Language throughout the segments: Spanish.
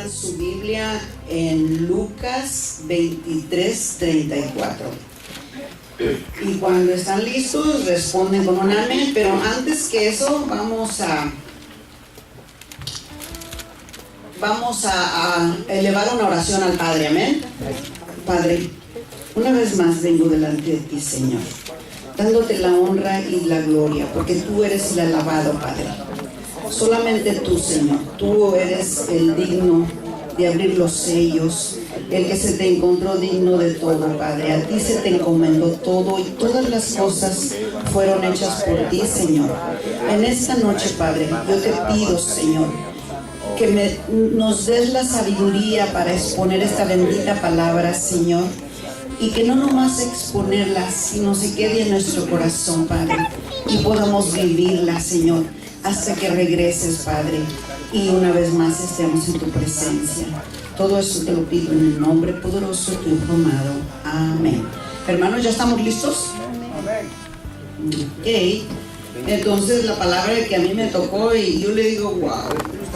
abran su Biblia en Lucas 23:34. Y cuando están listos, responden con un amén. Pero antes que eso, vamos a elevar una oración al Padre. Amén. Padre, una vez más vengo delante de ti, Señor, dándote la honra y la gloria, porque tú eres el alabado, Padre. Solamente tú, Señor, tú eres el digno de abrir los sellos, el que se te encontró digno de todo, Padre. A ti se te encomendó todo y todas las cosas fueron hechas por ti, Señor. En esta noche, Padre, yo te pido, Señor, que nos des la sabiduría para exponer esta bendita palabra, Señor, y que no nomás exponerla, sino se quede en nuestro corazón, Padre, y podamos vivirla, Señor, hasta que regreses, Padre, y una vez más estemos en tu presencia. Todo eso te lo pido en el nombre poderoso de tu Hijo amado. Amén. Hermanos, ¿ya estamos listos? Ok. Entonces la palabra que a mí me tocó, y yo le digo, wow,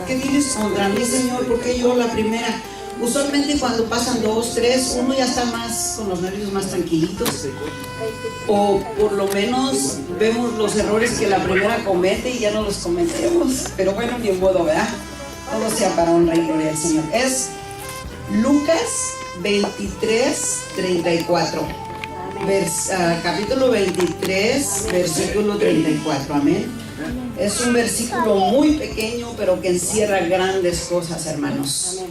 ¿qué tienes contra mí, Señor? Porque yo la primera, usualmente cuando pasan 2, 3, uno ya está más con los nervios más tranquilitos, o por lo menos vemos los errores que la primera comete y ya no los cometemos. Pero bueno, ni en modo, ¿verdad? Todo sea para honra y gloria al Señor. Es Lucas 23:34. Capítulo 23, versículo 34. Amén. Es un versículo muy pequeño, pero que encierra grandes cosas, hermanos.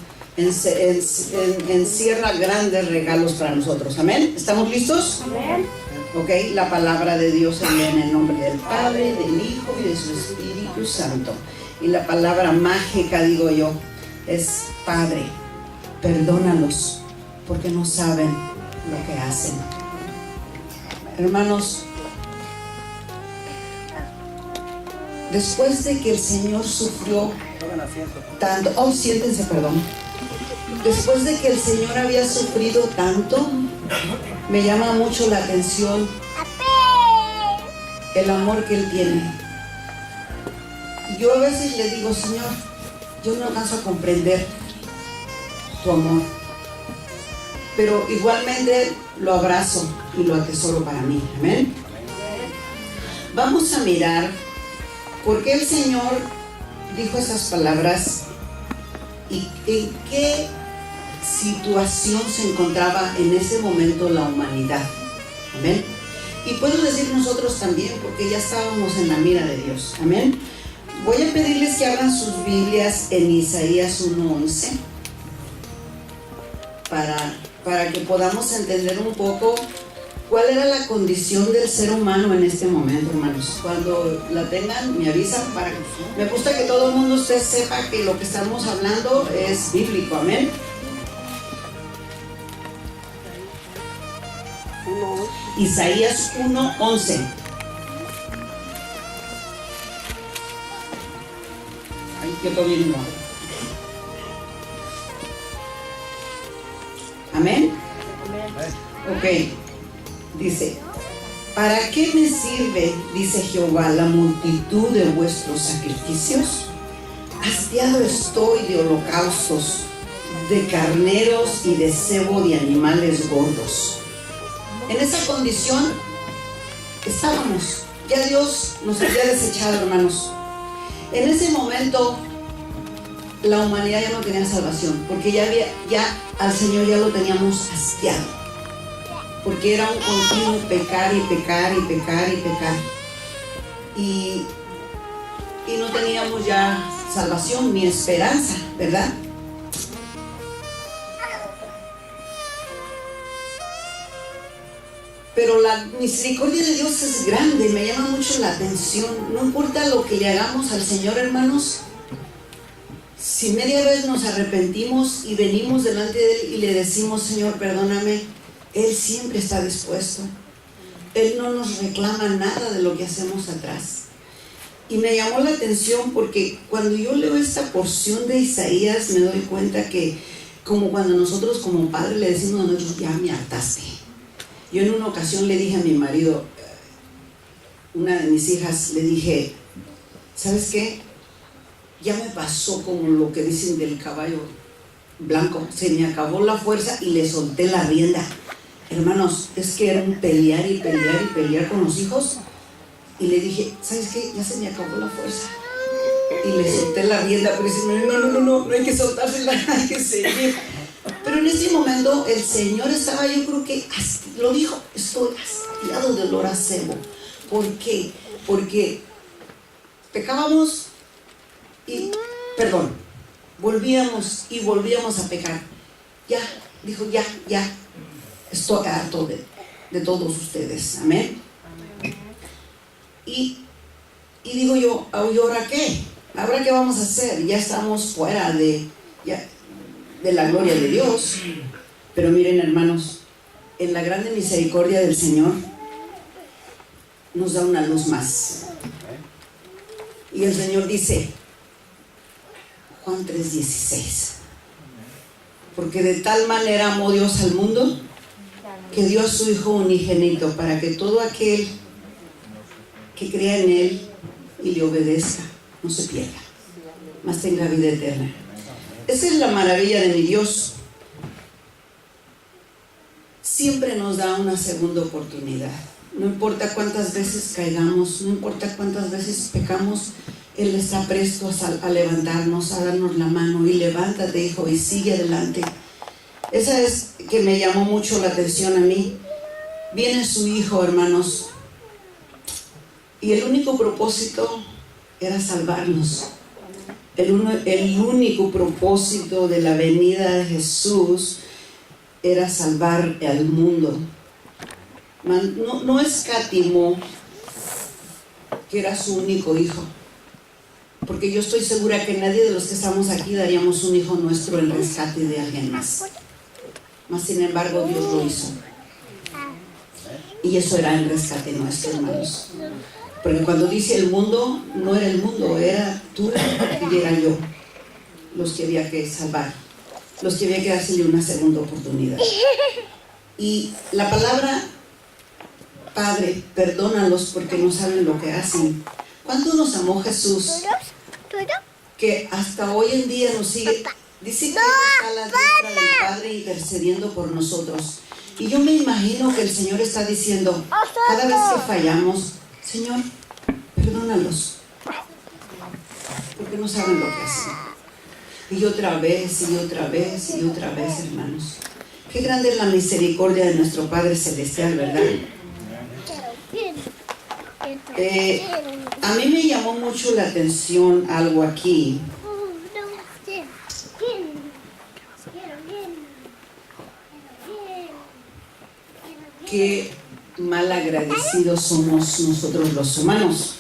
Encierra grandes regalos para nosotros. Amén. ¿Estamos listos? Amén. Ok, la palabra de Dios se lee en el nombre del Padre, del Hijo y de su Espíritu Santo. Y la palabra mágica, digo yo, es: Padre, perdónalos, porque no saben lo que hacen. Hermanos, después de que el Señor sufrió tanto, siéntense, perdón. Después de que el Señor había sufrido tanto, me llama mucho la atención el amor que Él tiene. Y yo a veces le digo, Señor, yo no alcanzo a comprender tu amor, pero igualmente lo abrazo y lo atesoro para mí. Amén. Vamos a mirar por qué el Señor dijo esas palabras y en qué situación se encontraba en ese momento la humanidad. Amén. Y puedo decir nosotros también, porque ya estábamos en la mira de Dios. Amén. Voy a pedirles que abran sus Biblias en Isaías 1:11 para que podamos entender un poco cuál era la condición del ser humano en este momento, hermanos. Cuando la tengan, me avisan. Me gusta que todo el mundo usted sepa que lo que estamos hablando es bíblico. Amén. Isaías 1:11. Ay, que todo bien. Amén. Ok. Dice: ¿para qué me sirve, dice Jehová, la multitud de vuestros sacrificios? Hastiado estoy de holocaustos, de carneros y de cebo de animales gordos. En esa condición estábamos. Ya Dios nos había desechado, hermanos. En ese momento la humanidad ya no tenía salvación, porque ya al Señor ya lo teníamos hastiado, porque era un continuo pecar y pecar y pecar y pecar, y no teníamos ya salvación ni esperanza, ¿verdad? Pero la misericordia de Dios es grande, me llama mucho la atención. No importa lo que le hagamos al Señor, hermanos, si media vez nos arrepentimos y venimos delante de Él y le decimos, Señor, perdóname, Él siempre está dispuesto. Él no nos reclama nada de lo que hacemos atrás. Y me llamó la atención porque cuando yo leo esta porción de Isaías me doy cuenta que, como cuando nosotros como padres le decimos a nosotros, ya me hartaste. Yo en una ocasión le dije a mi marido, una de mis hijas, le dije, ¿sabes qué? Ya me pasó como lo que dicen del caballo blanco, se me acabó la fuerza y le solté la rienda. Hermanos, es que era un pelear y pelear y pelear con los hijos. Y le dije, ¿sabes qué? Ya se me acabó la fuerza. Y le solté la rienda, pero dice, no hay que soltársela, hay que seguir. Pero en ese momento el Señor estaba, yo creo que lo dijo, estoy hastiado del olor a cebo. ¿Por qué? Porque pecábamos y, volvíamos y volvíamos a pecar. Ya, dijo, ya, estoy harto de todos ustedes. Amén. Y digo yo, ¿y ahora qué? ¿Ahora qué vamos a hacer? Ya estamos fuera de la gloria de Dios. Pero miren, hermanos, en la grande misericordia del Señor nos da una luz más. Y el Señor dice, Juan 3:16, porque de tal manera amó Dios al mundo que dio a su Hijo unigénito para que todo aquel que crea en Él y le obedezca no se pierda, mas tenga vida eterna. Esa es la maravilla de mi Dios. Siempre nos da una segunda oportunidad. No importa cuántas veces caigamos, no importa cuántas veces pecamos, Él está presto a levantarnos, a darnos la mano y levántate, hijo, y sigue adelante. Esa es que me llamó mucho la atención a mí. Viene su Hijo, hermanos, y el único propósito era salvarnos. El único propósito de la venida de Jesús era salvar al mundo. No escatimó que era su único hijo, porque yo estoy segura que nadie de los que estamos aquí daríamos un hijo nuestro en rescate de alguien más. Mas sin embargo Dios lo hizo, y eso era el rescate nuestro, hermanos. Porque cuando dice el mundo, no era el mundo, era tú y era yo los que había que salvar, los que había que darle una segunda oportunidad. Y la palabra, Padre, perdónalos porque no saben lo que hacen. ¿Cuánto nos amó Jesús? Que hasta hoy en día nos sigue. Dice que está a la diestra del Padre intercediendo por nosotros. Y yo me imagino que el Señor está diciendo, cada vez que fallamos, Señor, perdónalos, porque no saben lo que hacen. Y otra vez, y otra vez, y otra vez, hermanos. Qué grande es la misericordia de nuestro Padre Celestial, ¿verdad? A mí me llamó mucho la atención algo aquí. Qué mal agradecidos somos nosotros los humanos.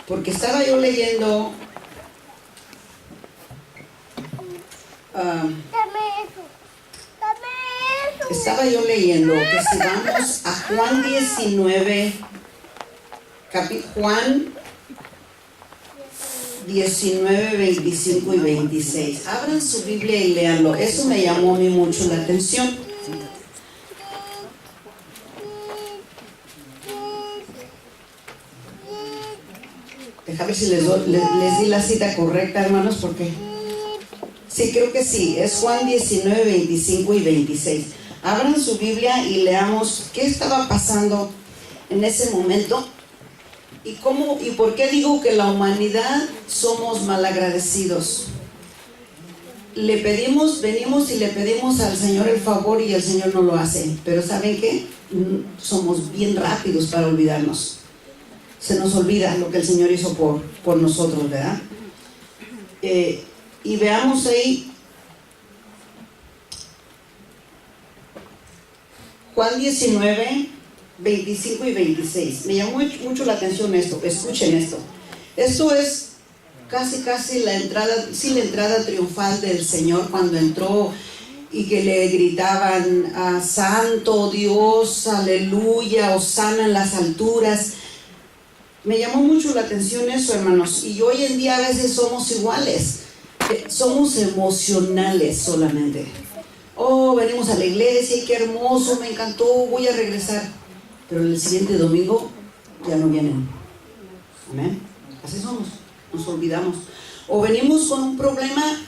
Porque estaba yo leyendo que si vamos a Juan 19, Juan 19, 25 y 26. Abran su Biblia y léanlo. Eso me llamó a mí mucho la atención. Déjame ver si les di la cita correcta, hermanos, porque sí, creo que sí. Es Juan 19, 25 y 26. Abran su Biblia y leamos qué estaba pasando en ese momento y cómo y por qué digo que la humanidad somos malagradecidos. Venimos y le pedimos al Señor el favor y el Señor no lo hace. Pero ¿saben qué? Somos bien rápidos para olvidarnos. Se nos olvida lo que el Señor hizo por nosotros, ¿verdad? Y veamos ahí Juan 19, 25 y 26. Me llamó mucho la atención esto. Escuchen esto. Esto es casi la entrada triunfal del Señor cuando entró y que le gritaban Santo Dios, aleluya, Hosana en las alturas. Me llamó mucho la atención eso, hermanos. Y hoy en día a veces somos iguales. Somos emocionales solamente. Oh, venimos a la iglesia y qué hermoso, me encantó, voy a regresar. Pero el siguiente domingo ya no vienen. Amén. Así somos, nos olvidamos. O venimos con un problema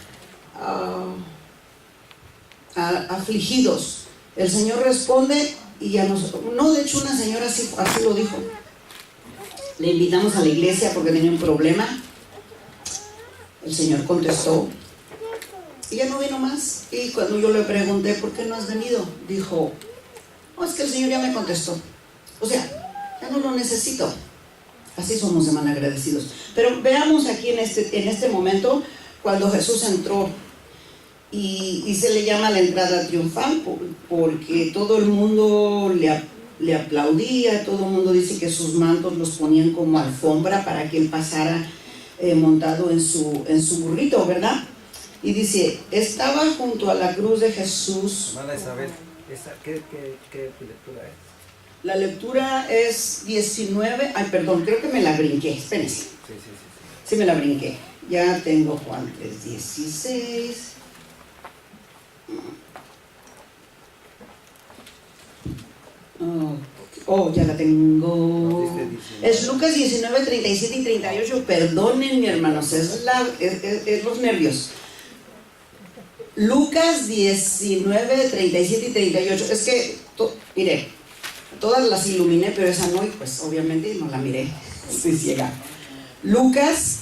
afligidos. El Señor responde y ya no, de hecho una señora así lo dijo. Le invitamos a la iglesia porque tenía un problema. El Señor contestó y ya no vino más. Y cuando yo le pregunté, ¿por qué no has venido?, dijo, no, es que el Señor ya me contestó. O sea, ya no lo necesito. Así somos de mal agradecidos. Pero veamos aquí en este momento, cuando Jesús entró, y se le llama la entrada triunfal, porque todo el mundo le aplaudía, todo el mundo dice que sus mantos los ponían como alfombra para que él pasara montado en su burrito, ¿verdad? Y dice, estaba junto a la cruz de Jesús. Hermana Isabel, ¿qué lectura es? La lectura es 19, creo que me la brinqué, espérense. Sí me la brinqué. Ya tengo Juan 3:16. Ya la tengo. Es Lucas 19, 37 y 38. Perdonen, mi hermanos, es los nervios. Lucas 19, 37 y 38. Es que, mire, todas las iluminé, pero esa no, y pues obviamente no la miré. Estoy ciega. Lucas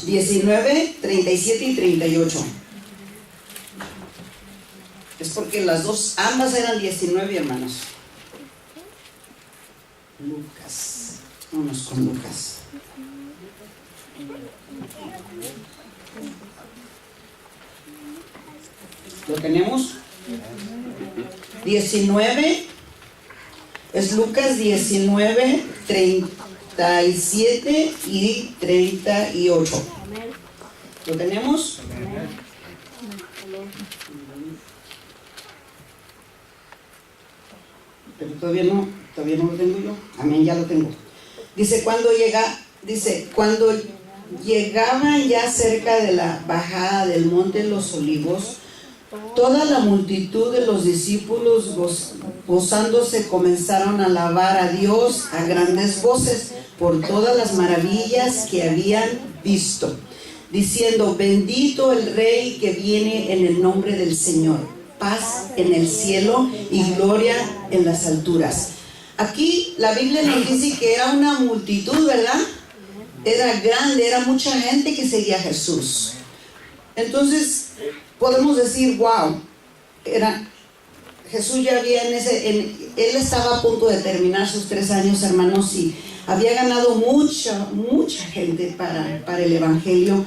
19, 37 y 38. Es porque ambas eran 19, hermanos. Lucas. Vamos con Lucas. ¿Lo tenemos? 19. Es Lucas 19, 37 y 38. ¿Lo tenemos? Pero todavía no lo tengo yo. Amén, ya lo tengo. Dice, cuando llegaban ya cerca de la bajada del monte de los Olivos, toda la multitud de los discípulos gozándose comenzaron a alabar a Dios a grandes voces por todas las maravillas que habían visto, diciendo, bendito el Rey que viene en el nombre del Señor, paz en el cielo y gloria en las alturas. Aquí la Biblia nos dice que era una multitud, ¿verdad? Era grande, era mucha gente que seguía a Jesús. Entonces podemos decir, wow, Jesús ya había él estaba a punto de terminar sus 3 años, hermanos, y había ganado mucha gente para el Evangelio,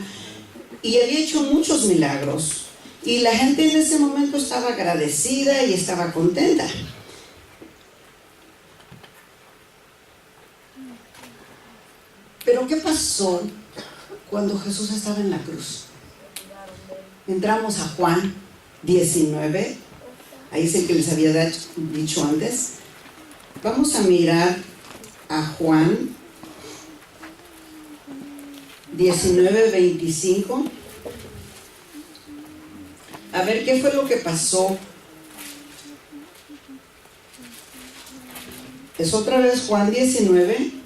y había hecho muchos milagros, y la gente en ese momento estaba agradecida y estaba contenta. Pero ¿qué pasó cuando Jesús estaba en la cruz? Entramos a Juan 19, ahí es el que les había dicho antes. Vamos a mirar a Juan 19, 25. A ver qué fue lo que pasó. Es otra vez Juan 19.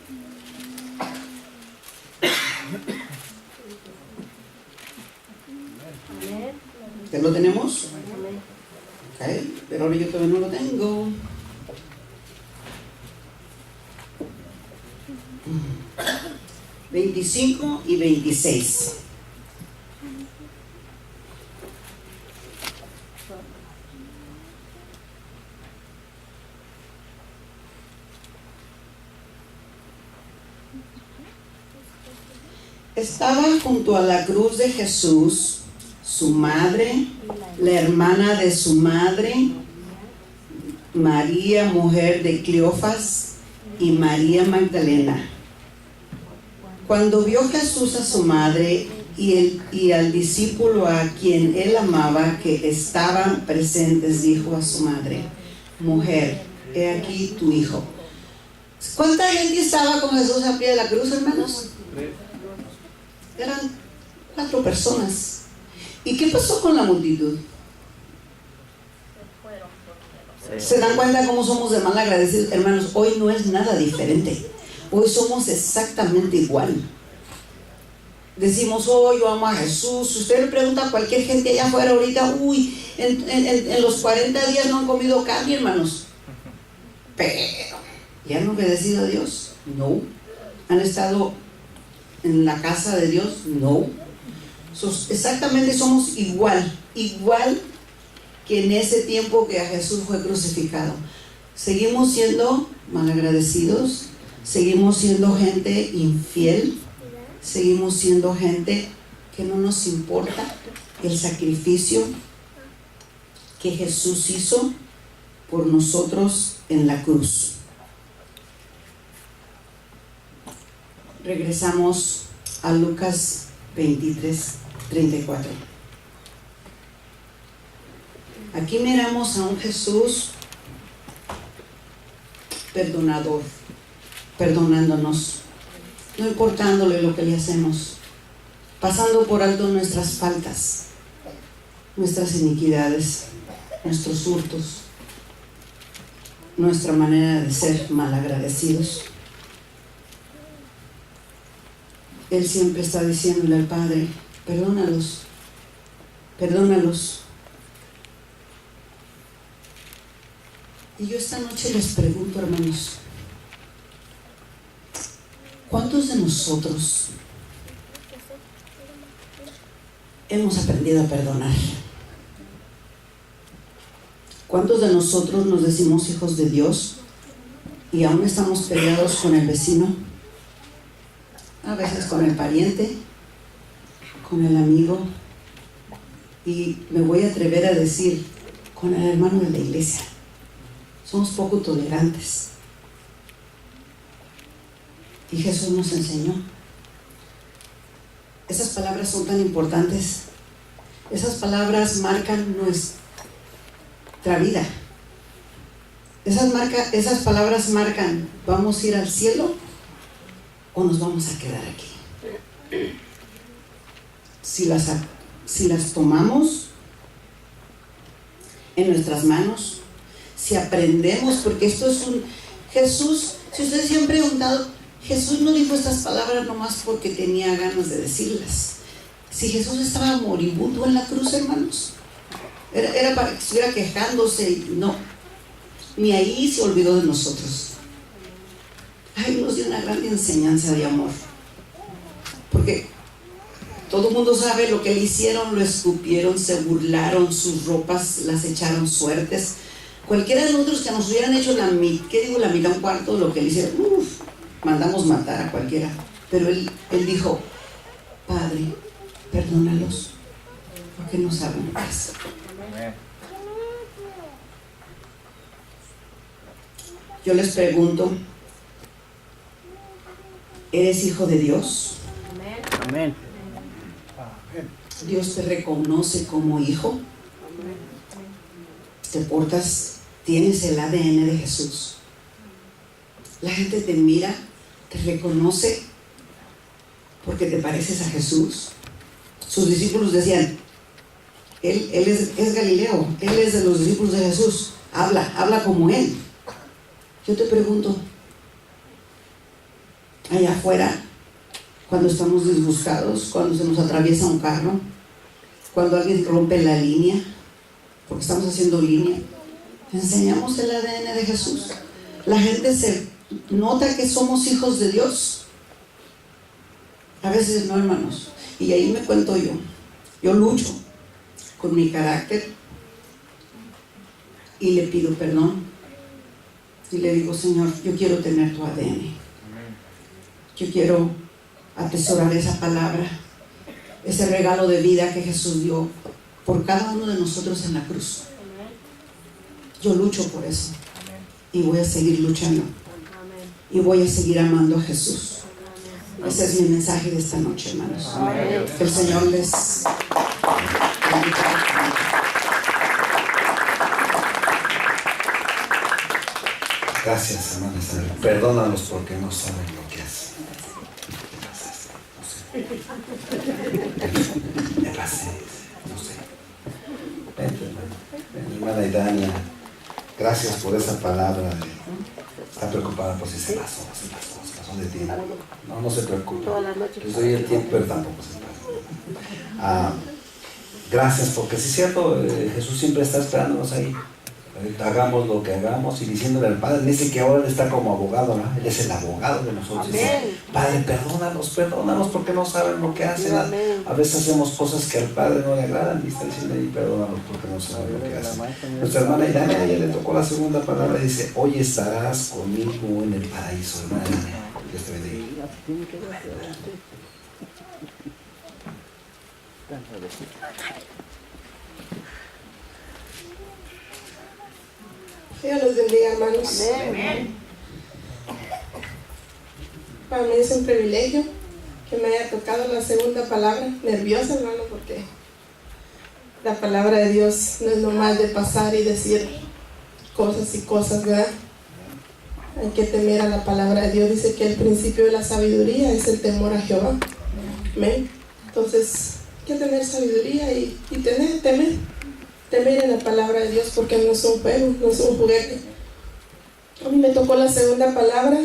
¿Ya lo tenemos? Ok, pero ahora yo todavía no lo tengo. Mm. 25 y 26. Estaba junto a la cruz de Jesús su madre, la hermana de su madre, María, mujer de Cleofas, y María Magdalena. Cuando vio Jesús a su madre y al discípulo a quien él amaba que estaban presentes, dijo a su madre, mujer, he aquí tu hijo. ¿Cuánta gente estaba con Jesús al pie de la cruz, hermanos? Eran 4 personas. ¿Y qué pasó con la multitud? ¿Se dan cuenta cómo somos de mal agradecidos? Hermanos, hoy no es nada diferente. Hoy somos exactamente igual. decimos, oh, yo amo a Jesús. Si usted le pregunta a cualquier gente allá afuera ahorita, uy, en los 40 días no han comido carne, hermanos. Pero, ¿ya han obedecido a Dios? No. ¿Han estado en la casa de Dios? No. Exactamente somos igual que en ese tiempo que a Jesús fue crucificado. Seguimos siendo malagradecidos, seguimos siendo gente infiel, seguimos siendo gente que no nos importa el sacrificio que Jesús hizo por nosotros en la cruz. Regresamos a Lucas 23:34. Aquí miramos a un Jesús perdonador, perdonándonos, no importándole lo que le hacemos, pasando por alto nuestras faltas, nuestras iniquidades, nuestros hurtos, nuestra manera de ser malagradecidos. Él siempre está diciéndole al Padre, perdónalos, perdónalos. Y yo esta noche les pregunto, hermanos, ¿cuántos de nosotros hemos aprendido a perdonar? ¿Cuántos de nosotros nos decimos hijos de Dios y aún estamos peleados con el vecino? A veces con el pariente, con el amigo, y me voy a atrever a decir, con el hermano de la iglesia. Somos poco tolerantes. Y Jesús nos enseñó. Esas palabras son tan importantes. Esas palabras marcan nuestra vida. Esas palabras marcan, ¿vamos a ir al cielo o nos vamos a quedar aquí? Si las tomamos en nuestras manos, si aprendemos, porque esto es Jesús, si ustedes se han preguntado, Jesús no dijo estas palabras nomás porque tenía ganas de decirlas. Si Jesús estaba moribundo en la cruz, hermanos, era para que estuviera quejándose. No, ni ahí se olvidó de nosotros. Ay, nos dio una gran enseñanza de amor, porque todo el mundo sabe lo que le hicieron, lo escupieron, se burlaron, sus ropas las echaron suertes. Cualquiera de nosotros que nos hubieran hecho la mitad, un cuarto de lo que le hicieron, mandamos matar a cualquiera. Pero él dijo, Padre, perdónalos, porque no saben lo que hacen. Yo les pregunto, ¿eres hijo de Dios? Amén. ¿Dios te reconoce como hijo? ¿Te portas? ¿Tienes el ADN de Jesús? La gente te mira, te reconoce porque te pareces a Jesús. Sus discípulos decían, él es Galileo, él es de los discípulos de Jesús, habla como él. Yo te pregunto, allá afuera, cuando estamos disgustados, cuando se nos atraviesa un carro, cuando alguien rompe la línea, porque estamos haciendo línea, enseñamos el ADN de Jesús. La gente se nota que somos hijos de Dios. A veces no, hermanos. Y ahí me cuento yo. Yo lucho con mi carácter y le pido perdón. Y le digo, Señor, yo quiero tener tu ADN. Yo quiero atesorar esa palabra, ese regalo de vida que Jesús dio por cada uno de nosotros en la cruz. Yo lucho por eso. Y voy a seguir luchando. Y voy a seguir amando a Jesús. Ese es mi mensaje de esta noche, hermanos. Que el Señor les bendiga. Gracias, hermana Isabel. Perdónalos porque no saben lo que hacen. Me pasé, no sé. Vente, hermano. Ven, hermana Idania. Gracias por esa palabra. Está preocupada por si se pasó. son de tiempo. No se preocupen. Les doy el tiempo, pero tampoco se preocupen. Gracias, porque sí es cierto, Jesús siempre está esperándonos ahí. Hagamos lo que hagamos y diciéndole al Padre. Dice que ahora Él está como abogado, ¿no? Él es el abogado de nosotros. Dice, Padre, perdónanos porque no saben lo que hacen. A veces hacemos cosas que al Padre no le agradan y está diciendo, y perdónanos porque no saben lo que hacen. Nuestra hermana Irania, ella le tocó la segunda palabra, dice, hoy estarás conmigo en el paraíso. Hermana Irania, Dios te bendiga. Dios los bendiga, hermanos. Amén. Para mí es un privilegio que me haya tocado la segunda palabra. Nerviosa, hermano, porque la palabra de Dios no es nomás de pasar y decir cosas y cosas, ¿verdad? Hay que temer a la palabra de Dios. Dice que el principio de la sabiduría es el temor a Jehová. Amén. Entonces, hay que tener sabiduría y temer en la palabra de Dios, porque no es un juego, no es un juguete. A mí me tocó la segunda palabra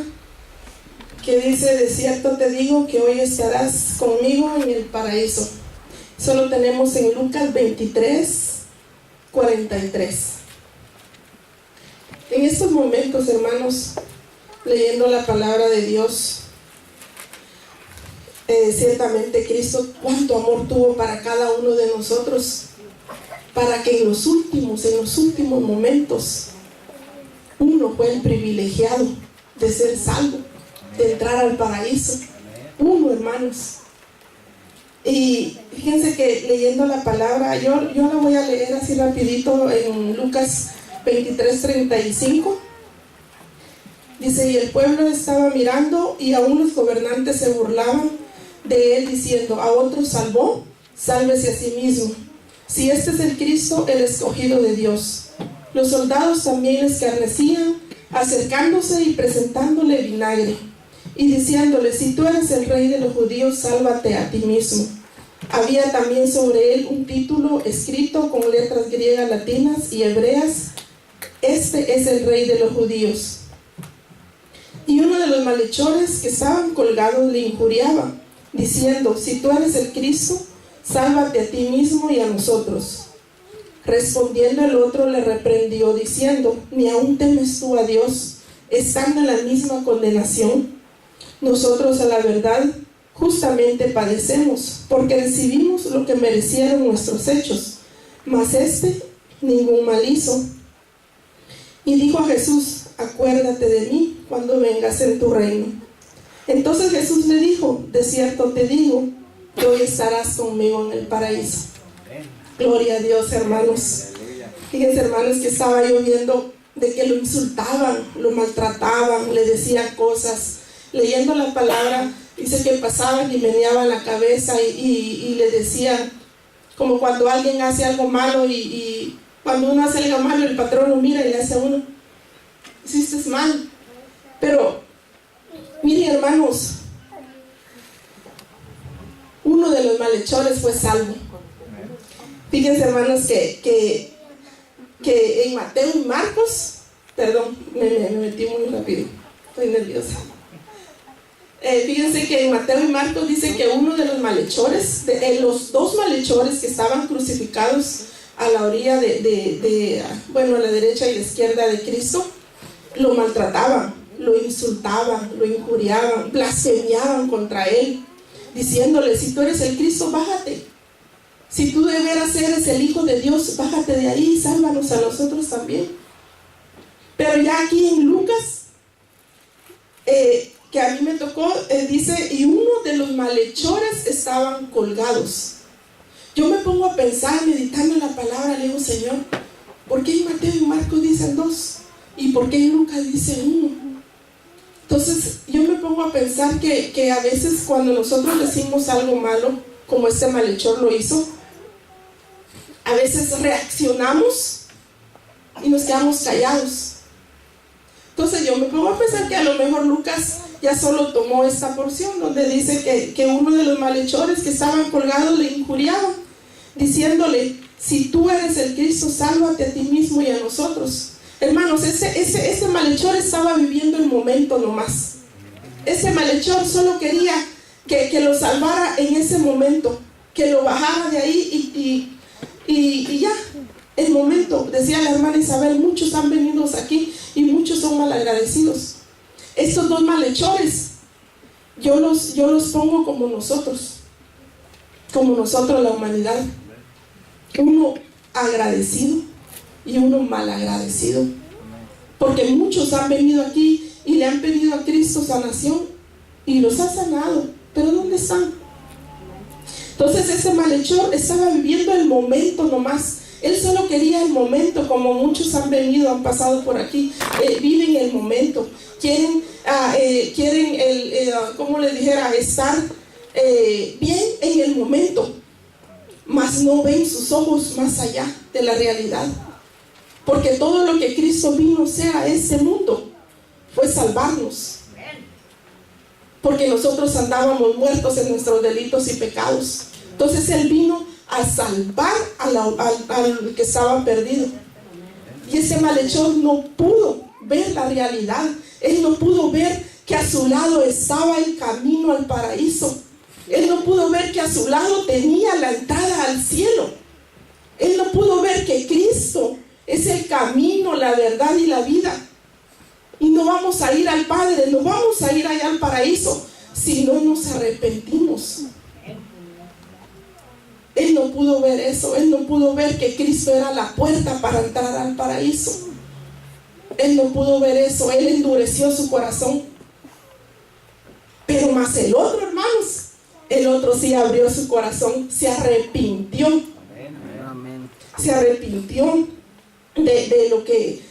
que dice, de cierto te digo que hoy estarás conmigo en el paraíso. Eso lo tenemos en Lucas 23:43. En estos momentos, hermanos, leyendo la palabra de Dios, ciertamente Cristo cuánto amor tuvo para cada uno de nosotros, para que en los últimos momentos uno fue el privilegiado de ser salvo, de entrar al paraíso. Uno, hermanos. Y fíjense que leyendo la palabra, yo la voy a leer así rapidito en Lucas 23:35. Dice, y el pueblo estaba mirando y aún los gobernantes se burlaban de él diciendo, a otros salvó, sálvese a sí mismo. Si este es el Cristo, el escogido de Dios. Los soldados también le escarnecían, acercándose y presentándole vinagre, y diciéndole, si tú eres el rey de los judíos, sálvate a ti mismo. Había también sobre él un título escrito con letras griegas, latinas y hebreas, este es el rey de los judíos. Y uno de los malhechores que estaban colgados le injuriaba, diciendo, si tú eres el Cristo, sálvate a ti mismo y a nosotros. Respondiendo el otro le reprendió diciendo, ¿ni aún temes tú a Dios, estando en la misma condenación? Nosotros a la verdad justamente padecemos, porque recibimos lo que merecieron nuestros hechos, mas este ningún mal hizo. Y dijo a Jesús, acuérdate de mí cuando vengas en tu reino. Entonces Jesús le dijo, de cierto te digo, que hoy estarás conmigo en el paraíso. Gloria a Dios, hermanos. Fíjense, hermanos, que estaba yo viendo de que lo insultaban, lo maltrataban, le decían cosas. Leyendo la palabra, dice que pasaban y meneaban la cabeza y le decían, como cuando alguien hace algo malo y cuando uno hace algo malo, el patrón lo mira y le hace a uno, hiciste mal. Pero, miren, hermanos, uno de los malhechores fue salvo. Fíjense, hermanos, que en Mateo y Marcos, perdón, me metí muy rápido, estoy nerviosa. Fíjense que en Mateo y Marcos dice que uno de los malhechores, los dos malhechores que estaban crucificados a la orilla a la derecha y la izquierda de Cristo, lo maltrataban, lo insultaban, lo injuriaban, blasfemiaban contra él, diciéndole, si tú eres el Cristo, bájate. Si tú de veras eres el Hijo de Dios, bájate de ahí y sálvanos a nosotros también. Pero ya aquí en Lucas, que a mí me tocó, dice, y uno de los malhechores estaban colgados. Yo me pongo a pensar, meditando en la palabra, le digo, Señor, ¿por qué en Mateo y Marcos dicen dos? ¿Y por qué en Lucas dice uno? Entonces yo me pongo a pensar que a veces cuando nosotros decimos algo malo, como este malhechor lo hizo, a veces reaccionamos y nos quedamos callados. Entonces yo me pongo a pensar que a lo mejor Lucas ya solo tomó esta porción donde dice que uno de los malhechores que estaban colgados le injuriaba, diciéndole, si tú eres el Cristo, sálvate a ti mismo y a nosotros. Hermanos, ese malhechor estaba viviendo el momento nomás. Ese malhechor solo quería que lo salvara en ese momento, que lo bajara de ahí y ya. El momento, decía la hermana Isabel, muchos han venido aquí y muchos son malagradecidos. Estos dos malhechores, yo los pongo como nosotros la humanidad. Uno agradecido y uno malagradecido. Porque muchos han venido aquí y le han pedido a Cristo sanación y los ha sanado. ¿Pero dónde están? Entonces ese malhechor estaba viviendo el momento nomás. Él solo quería el momento, como muchos han venido, han pasado por aquí, viven el momento, quieren como les dijera, estar bien en el momento, mas no ven sus ojos más allá de la realidad, porque todo lo que Cristo vino a hacer a este mundo fue salvarnos, porque nosotros andábamos muertos en nuestros delitos y pecados. Entonces Él vino a salvar al que estaba perdido. Y ese malhechor no pudo ver la realidad. Él no pudo ver que a su lado estaba el camino al paraíso. Él no pudo ver que a su lado tenía la entrada al cielo. Él no pudo ver que Cristo es el camino, la verdad y la vida. Y no vamos a ir al Padre, no vamos a ir allá al paraíso si no nos arrepentimos. Él no pudo ver eso. Él no pudo ver que Cristo era la puerta para entrar al paraíso. Él no pudo ver eso. Él endureció su corazón. Pero más el otro, hermanos, el otro sí abrió su corazón, se arrepintió. Se arrepintió de lo que,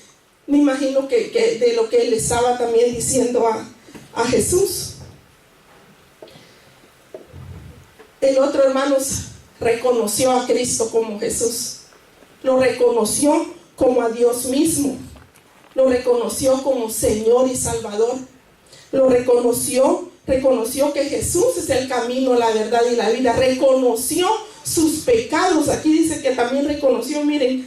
me imagino que de lo que él estaba también diciendo a Jesús. El otro, hermanos, reconoció a Cristo como Jesús, lo reconoció como a Dios mismo, lo reconoció como Señor y Salvador, lo reconoció que Jesús es el camino, la verdad y la vida, reconoció sus pecados. Aquí dice que también reconoció, miren,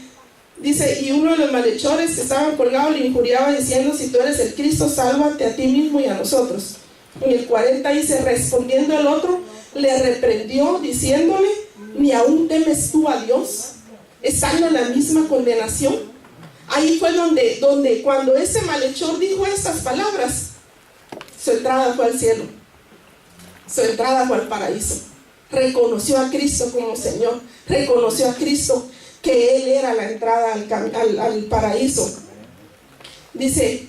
dice, y uno de los malhechores que estaban colgados le injuriaba diciendo: si tú eres el Cristo, sálvate a ti mismo y a nosotros. En el 40 dice, respondiendo el otro, le reprendió diciéndole: ¿ni aún temes tú a Dios, estando en la misma condenación? Ahí fue donde cuando ese malhechor dijo estas palabras, su entrada fue al cielo, su entrada fue al paraíso. Reconoció a Cristo como Señor, reconoció a Cristo que Él era la entrada al paraíso. Dice,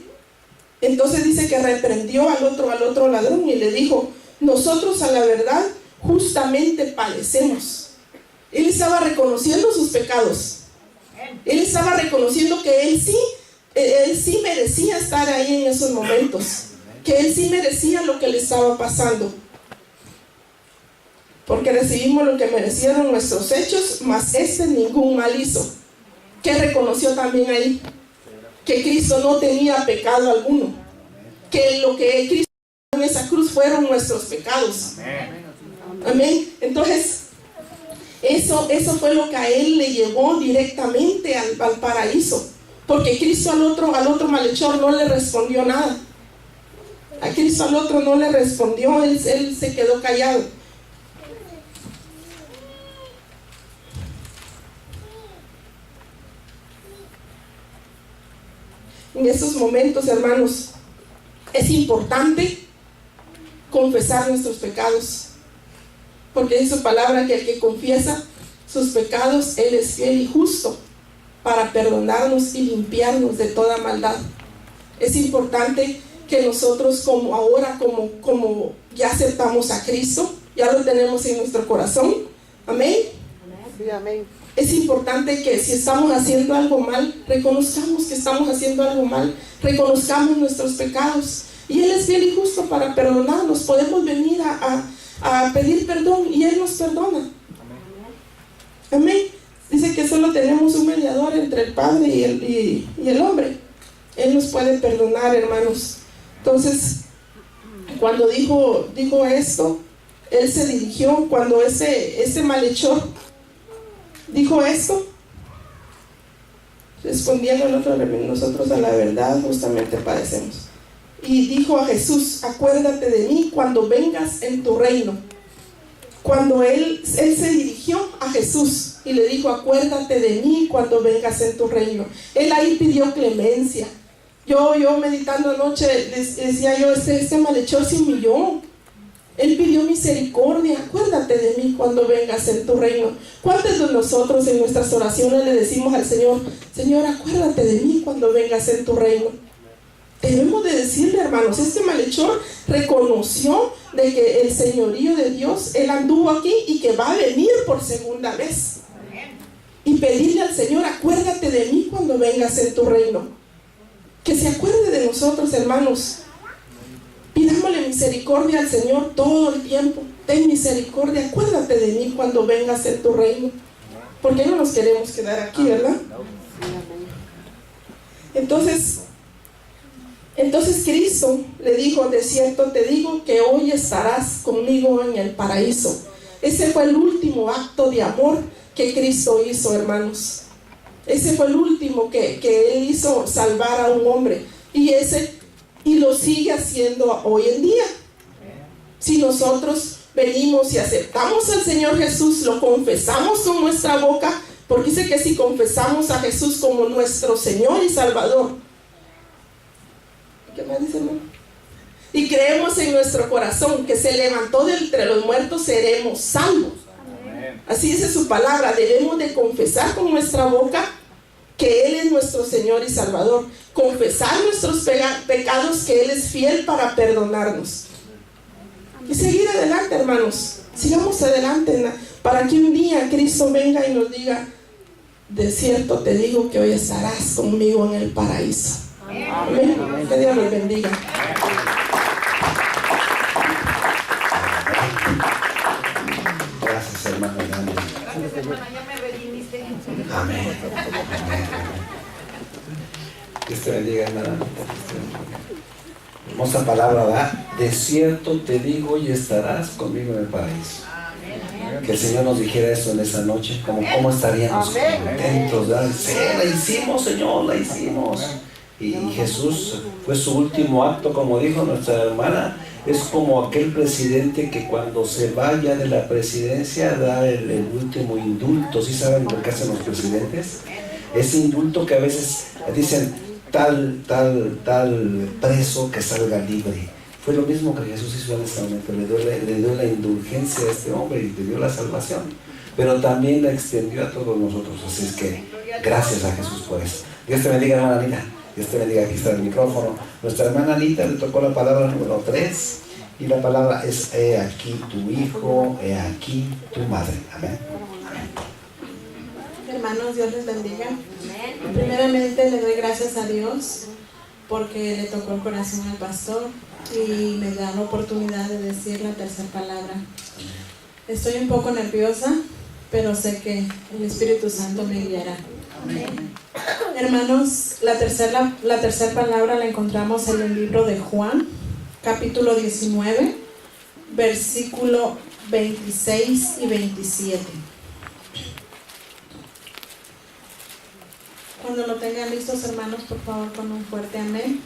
entonces dice que reprendió al otro ladrón y le dijo: nosotros a la verdad justamente padecemos. Él estaba reconociendo sus pecados. Él estaba reconociendo que él sí merecía estar ahí en esos momentos, que él sí merecía lo que le estaba pasando, porque recibimos lo que merecieron nuestros hechos, mas ningún mal hizo. Que reconoció también ahí que Cristo no tenía pecado alguno, que lo que Cristo en esa cruz fueron nuestros pecados. Amén. Entonces eso fue lo que a él le llevó directamente al paraíso, porque Cristo al otro malhechor no le respondió nada. A Cristo al otro no le respondió, él se quedó callado. En esos momentos, hermanos, es importante confesar nuestros pecados, porque es su palabra que el que confiesa sus pecados, Él es fiel y justo para perdonarnos y limpiarnos de toda maldad. Es importante que nosotros como ya aceptamos a Cristo, ya lo tenemos en nuestro corazón. Amén. Sí, amén. Es importante que si estamos haciendo algo mal, reconozcamos que estamos haciendo algo mal, reconozcamos nuestros pecados, y Él es fiel y justo para perdonarnos. Podemos venir a pedir perdón y Él nos perdona. Amén. Dice que solo tenemos un mediador entre el Padre y el hombre. Él nos puede perdonar, hermanos. Entonces, cuando dijo esto, Él se dirigió, cuando ese malhechor dijo esto, respondiendo al otro: nosotros a la verdad justamente padecemos. y dijo a Jesús: acuérdate de mí cuando vengas en tu reino. Cuando él se dirigió a Jesús y le dijo: acuérdate de mí cuando vengas en tu reino. Él ahí pidió clemencia. Yo meditando anoche decía yo, este malhechor se humilló. Él pidió misericordia. Acuérdate de mí cuando vengas en tu reino. ¿Cuántos de nosotros en nuestras oraciones le decimos al Señor: Señor, acuérdate de mí cuando vengas en tu reino? Debemos de decirle, hermanos, este malhechor reconoció de que el señorío de Dios, Él anduvo aquí y que va a venir por segunda vez. Y pedirle al Señor: acuérdate de mí cuando vengas en tu reino. Que se acuerde de nosotros, hermanos. Pidámosle misericordia al Señor todo el tiempo. Ten misericordia, acuérdate de mí cuando vengas en tu reino. Porque no nos queremos quedar aquí, ¿verdad? Entonces Cristo le dijo: de cierto te digo que hoy estarás conmigo en el paraíso. Ese fue el último acto de amor que Cristo hizo, hermanos. Ese fue el último que Él hizo, salvar a un hombre. Y lo sigue haciendo hoy en día. Si nosotros venimos y aceptamos al Señor Jesús, lo confesamos con nuestra boca, porque dice que si confesamos a Jesús como nuestro Señor y Salvador, ¿qué más dice, hermano? Y creemos en nuestro corazón que se levantó de entre los muertos, seremos salvos. Así dice su palabra. Debemos de confesar con nuestra boca que Él es nuestro Señor y Salvador. Confesar nuestros pecados, que Él es fiel para perdonarnos. Y seguir adelante, hermanos. Sigamos adelante para que un día Cristo venga y nos diga: de cierto te digo que hoy estarás conmigo en el paraíso. Amén. Que Dios los bendiga. Gracias, hermano. Amén. Dios te bendiga, hermana. Hermosa palabra, ¿verdad? De cierto te digo y estarás conmigo en el paraíso. Que el Señor nos dijera eso en esa noche. ¿Cómo estaríamos contentos, ¿verdad? Sí, la hicimos, Señor, la hicimos. Y Jesús fue su último acto, como dijo nuestra hermana. Es como aquel presidente que cuando se vaya de la presidencia da el último indulto. ¿Sí saben lo que hacen los presidentes? Ese indulto que a veces dicen: tal preso que salga libre. Fue lo mismo que Jesús hizo en ese momento. Le dio la indulgencia a este hombre y le dio la salvación, pero también la extendió a todos nosotros. Así es que gracias a Jesús por eso. Dios te bendiga, hermana Anita. Dios te bendiga. Aquí está el micrófono. Nuestra hermana Anita le tocó la palabra número 3 y la palabra es: he aquí tu hijo, he aquí tu madre. Amén. Hermanos, Dios les bendiga. Primeramente le doy gracias a Dios porque le tocó el corazón al pastor y me da la oportunidad de decir la tercera palabra. Estoy un poco nerviosa, pero sé que el Espíritu Santo me guiará. Amén. Hermanos, la tercera palabra la encontramos en el libro de Juan, capítulo 19, versículo 26 y 27. Cuando lo tengan listos, hermanos, por favor, con un fuerte amén.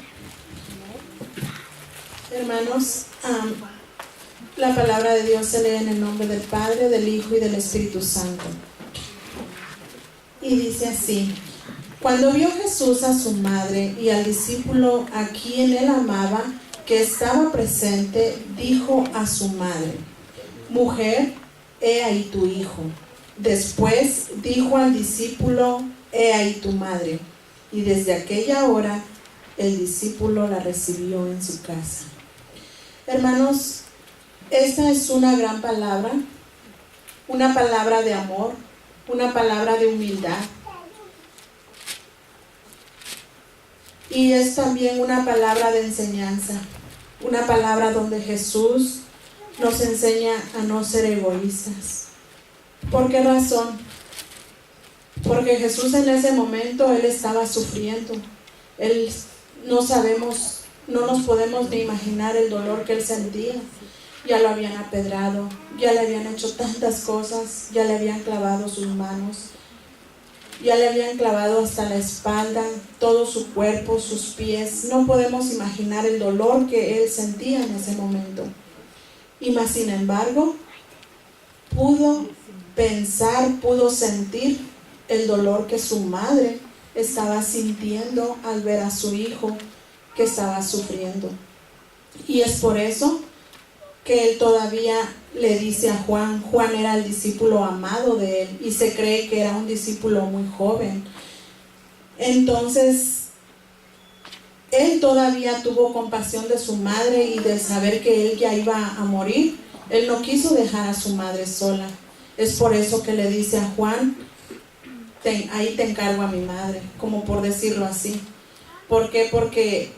Hermanos, la palabra de Dios se lee en el nombre del Padre, del Hijo y del Espíritu Santo. Y dice así: cuando vio Jesús a su madre y al discípulo a quien él amaba, que estaba presente, dijo a su madre: mujer, he ahí tu hijo. Después dijo al discípulo: he ahí tu madre. Y desde aquella hora el discípulo la recibió en su casa. Hermanos, esta es una gran palabra, una palabra de amor, una palabra de humildad. Y es también una palabra de enseñanza, una palabra donde Jesús nos enseña a no ser egoístas. ¿Por qué razón? Porque Jesús en ese momento, Él estaba sufriendo. Él no nos podemos ni imaginar el dolor que Él sentía. Ya lo habían apedrado, ya le habían hecho tantas cosas, ya le habían clavado sus manos. Ya le habían clavado hasta la espalda, todo su cuerpo, sus pies. No podemos imaginar el dolor que él sentía en ese momento. Y más sin embargo, pudo pensar, pudo sentir el dolor que su madre estaba sintiendo al ver a su hijo que estaba sufriendo. Y es por eso que él todavía le dice a Juan, Juan era el discípulo amado de él y se cree que era un discípulo muy joven. Entonces, él todavía tuvo compasión de su madre y de saber que él ya iba a morir. Él no quiso dejar a su madre sola. Es por eso que le dice a Juan, ahí te encargo a mi madre, como por decirlo así. ¿Por qué? Porque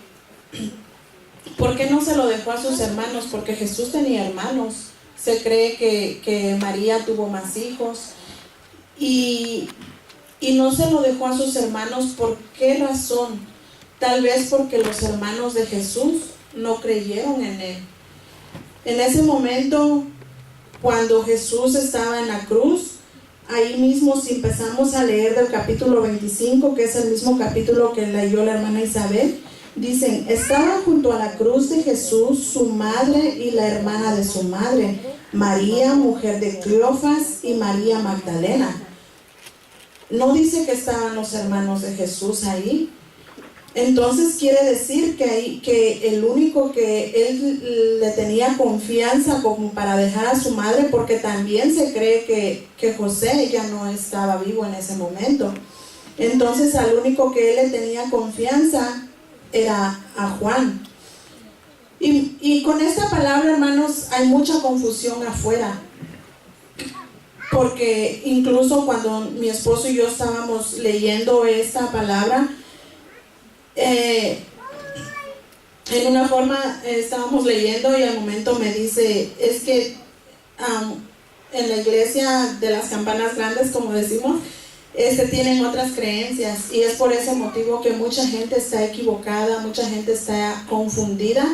no se lo dejó a sus hermanos, porque Jesús tenía hermanos. Se cree que María tuvo más hijos y no se lo dejó a sus hermanos. ¿Por qué razón? Tal vez porque los hermanos de Jesús no creyeron en él. En ese momento, cuando Jesús estaba en la cruz, ahí mismo, si empezamos a leer del capítulo 25, que es el mismo capítulo que leyó la hermana Isabel, dicen, estaba junto a la cruz de Jesús su madre y la hermana de su madre, María, mujer de Cleofas, y María Magdalena. No dice que estaban los hermanos de Jesús ahí. Entonces quiere decir que el único que él le tenía confianza como para dejar a su madre, porque también se cree que José ya no estaba vivo en ese momento. Entonces al único que él le tenía confianza era a Juan. Y con esta palabra, hermanos, hay mucha confusión afuera. Porque incluso cuando mi esposo y yo estábamos leyendo esta palabra, en una forma estábamos leyendo y al momento me dice, es que en la iglesia de las campanas grandes, como decimos, tienen otras creencias, y es por ese motivo que mucha gente está equivocada, mucha gente está confundida,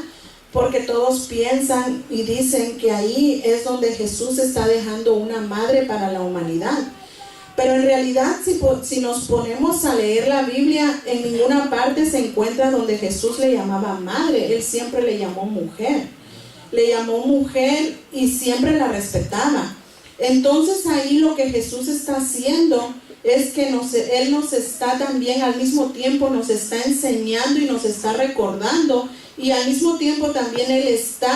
porque todos piensan y dicen que ahí es donde Jesús está dejando una madre para la humanidad. Pero en realidad, si nos ponemos a leer la Biblia, en ninguna parte se encuentra donde Jesús le llamaba madre. Él siempre le llamó mujer. Le llamó mujer y siempre la respetaba. Entonces ahí lo que Jesús está haciendo es que Él nos está también al mismo tiempo, nos está enseñando y nos está recordando, y al mismo tiempo también Él está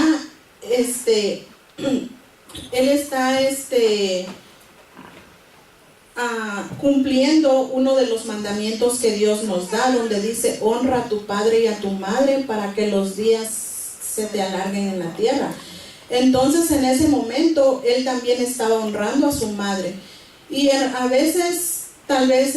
cumpliendo uno de los mandamientos que Dios nos da, donde dice, honra a tu padre y a tu madre para que los días se te alarguen en la tierra. Entonces en ese momento Él también estaba honrando a su madre. Y a veces, tal vez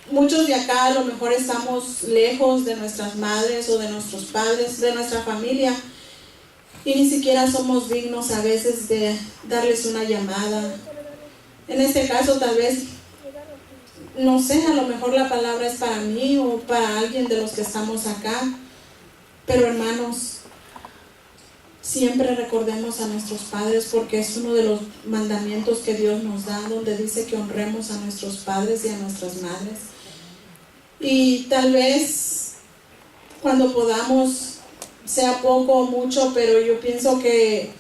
muchos de acá a lo mejor estamos lejos de nuestras madres o de nuestros padres, de nuestra familia, y ni siquiera somos dignos a veces de darles una llamada. En este caso tal vez, no sé, a lo mejor la palabra es para mí o para alguien de los que estamos acá, pero hermanos, siempre recordemos a nuestros padres, porque es uno de los mandamientos que Dios nos da, donde dice que honremos a nuestros padres y a nuestras madres. Y tal vez cuando podamos, sea poco o mucho, pero yo pienso que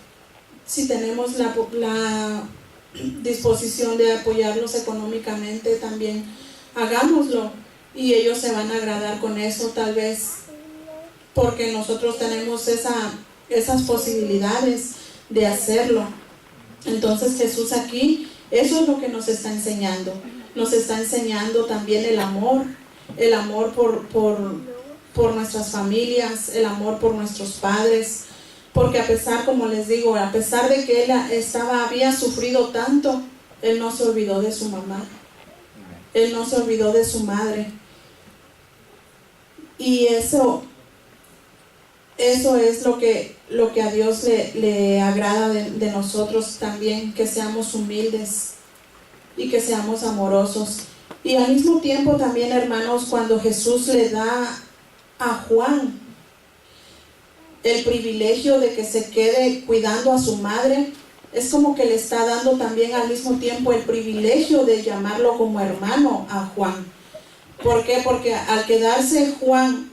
si tenemos la disposición de apoyarlos económicamente, también hagámoslo, y ellos se van a agradar con eso, tal vez porque nosotros tenemos esas posibilidades de hacerlo. Entonces Jesús aquí, eso es lo que nos está enseñando. Nos está enseñando también el amor por nuestras familias, el amor por nuestros padres, porque a pesar, como les digo, a pesar de que él había sufrido tanto, él no se olvidó de su mamá, él no se olvidó de su madre. Y eso es lo que a Dios le agrada de nosotros también, que seamos humildes y que seamos amorosos. Y al mismo tiempo también, hermanos, cuando Jesús le da a Juan el privilegio de que se quede cuidando a su madre, es como que le está dando también al mismo tiempo el privilegio de llamarlo como hermano a Juan. ¿Por qué? Porque al quedarse Juan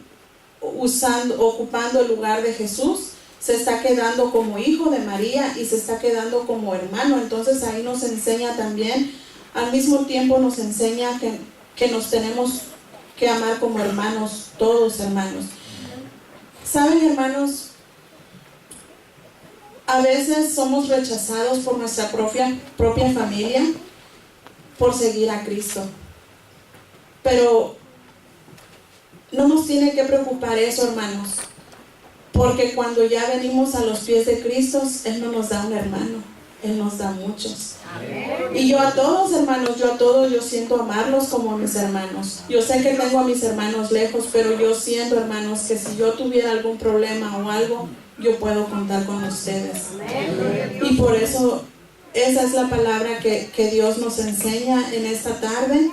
ocupando el lugar de Jesús, se está quedando como hijo de María y se está quedando como hermano. Entonces ahí nos enseña también, al mismo tiempo nos enseña que nos tenemos que amar como hermanos, todos hermanos. ¿Saben, hermanos? A veces somos rechazados por nuestra propia familia por seguir a Cristo. Pero no nos tiene que preocupar eso, hermanos, porque cuando ya venimos a los pies de Cristo, Él no nos da un hermano, Él nos da muchos. Amén. Y yo a todos, hermanos, yo siento amarlos como mis hermanos. Yo sé que tengo a mis hermanos lejos, pero yo siento, hermanos, que si yo tuviera algún problema o algo, yo puedo contar con ustedes. Amén. Y por eso, esa es la palabra que Dios nos enseña en esta tarde.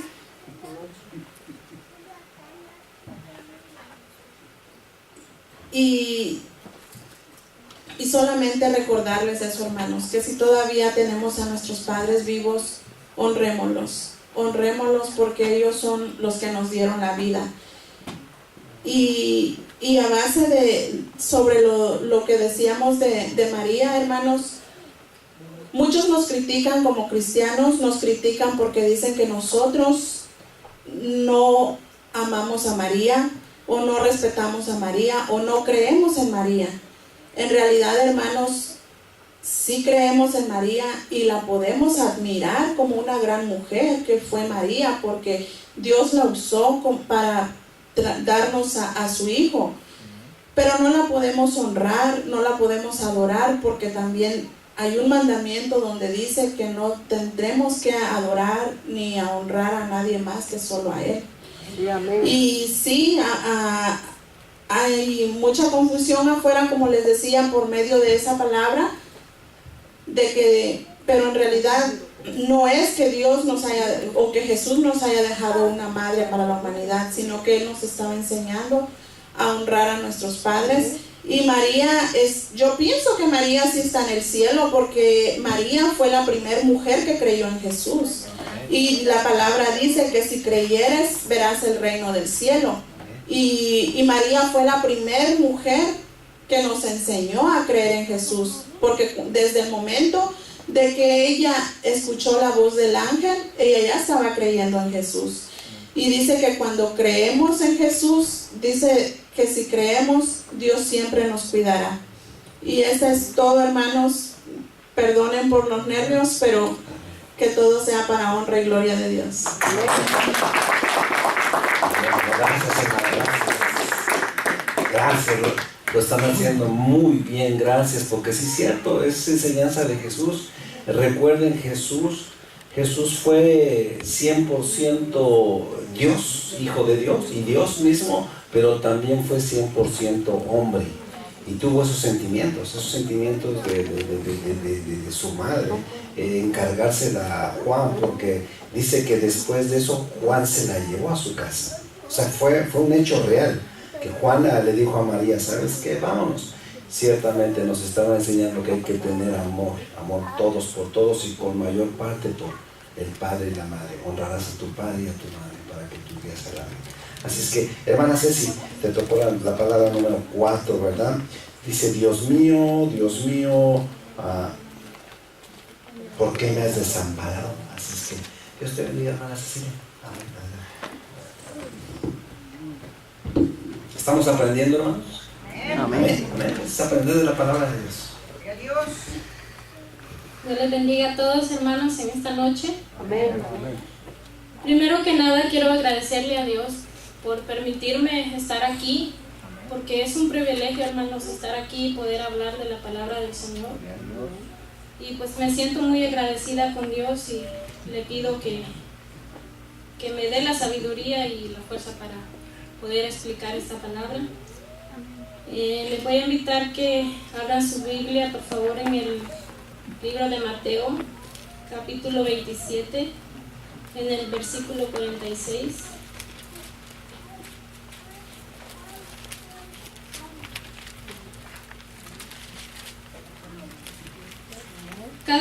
Y solamente recordarles eso, hermanos, que si todavía tenemos a nuestros padres vivos, honrémoslos porque ellos son los que nos dieron la vida. Y a base sobre lo que decíamos de María, hermanos, muchos nos critican como cristianos, nos critican porque dicen que nosotros no amamos a María, o no respetamos a María, o no creemos en María. En realidad, hermanos, sí creemos en María y la podemos admirar como una gran mujer que fue María, porque Dios la usó para darnos a su Hijo. Pero no la podemos honrar, no la podemos adorar, porque también hay un mandamiento donde dice que no tendremos que adorar ni a honrar a nadie más que solo a Él. Y sí, hay mucha confusión afuera, como les decía, por medio de esa palabra, pero en realidad no es que Dios o que Jesús nos haya dejado una madre para la humanidad, sino que Él nos estaba enseñando a honrar a nuestros padres. Y María yo pienso que María sí está en el cielo, porque María fue la primera mujer que creyó en Jesús. Y la palabra dice que si creyeres, verás el reino del cielo. Y María fue la primera mujer que nos enseñó a creer en Jesús, porque desde el momento de que ella escuchó la voz del ángel, ella ya estaba creyendo en Jesús. Y dice que cuando creemos en Jesús, dice que si creemos, Dios siempre nos cuidará. Y eso es todo, hermanos. Perdonen por los nervios, pero que todo sea para honra y gloria de Dios. Gracias, hermano. Gracias. Lo están haciendo muy bien, gracias, porque sí es cierto, es enseñanza de Jesús. Recuerden, Jesús fue 100% Dios, Hijo de Dios, y Dios mismo, pero también fue 100% hombre. Y tuvo esos sentimientos de su madre, encargársela a Juan, porque dice que después de eso Juan se la llevó a su casa. O sea, fue un hecho real, que Juan le dijo a María, ¿sabes qué? Vámonos. Ciertamente nos estaba enseñando que hay que tener amor todos por todos, y por mayor parte por el padre y la madre. Honrarás a tu padre y a tu madre para que tu día sea largo. Así es que, hermana Ceci, te tocó la palabra número 4, ¿verdad? Dice, Dios mío, ¿por qué me has desamparado? Así es que, Dios te bendiga, hermana Ceci. Amén. ¿Estamos aprendiendo, hermanos? Amén. Amén. Es aprender de la palabra de Dios. Dios les bendiga a todos, hermanos, en esta noche. Amén. Primero que nada, quiero agradecerle a Dios por permitirme estar aquí, porque es un privilegio, hermanos, estar aquí y poder hablar de la palabra del Señor. Y pues me siento muy agradecida con Dios, y le pido que me dé la sabiduría y la fuerza para poder explicar esta palabra. Les voy a invitar que abran su Biblia, por favor, en el libro de Mateo, capítulo 27, en el versículo 46. Cada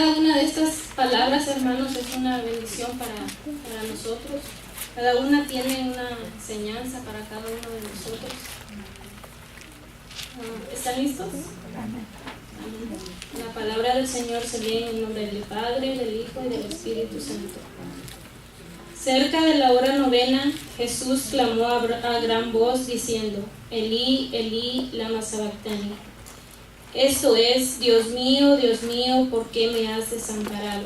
estas palabras, hermanos, es una bendición para nosotros. Cada una tiene una enseñanza para cada uno de nosotros. ¿Están listos? La palabra del Señor se lee en el nombre del Padre, del Hijo y del Espíritu Santo. Cerca de la hora novena, Jesús clamó a gran voz diciendo: Elí, Elí, lama sabactani. Esto es: Dios mío, ¿por qué me has desamparado?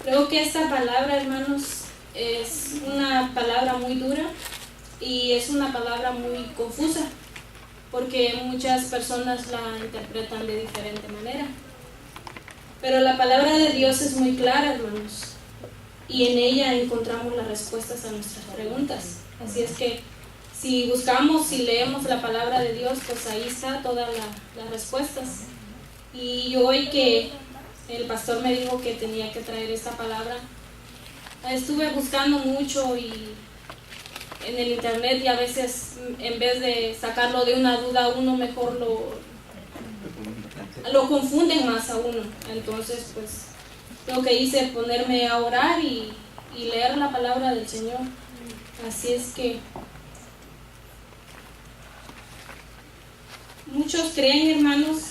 Creo que esta palabra, hermanos, es una palabra muy dura y es una palabra muy confusa, porque muchas personas la interpretan de diferente manera. Pero la palabra de Dios es muy clara, hermanos, y en ella encontramos las respuestas a nuestras preguntas. Así es que si buscamos, si leemos la palabra de Dios, pues ahí está todas las respuestas. Y hoy que el pastor me dijo que tenía que traer esta palabra, estuve buscando mucho y en el internet, y a veces en vez de sacarlo de una duda, uno mejor lo confunden más a uno. Entonces pues lo que hice es ponerme a orar y leer la palabra del Señor. Así es que muchos creen, hermanos,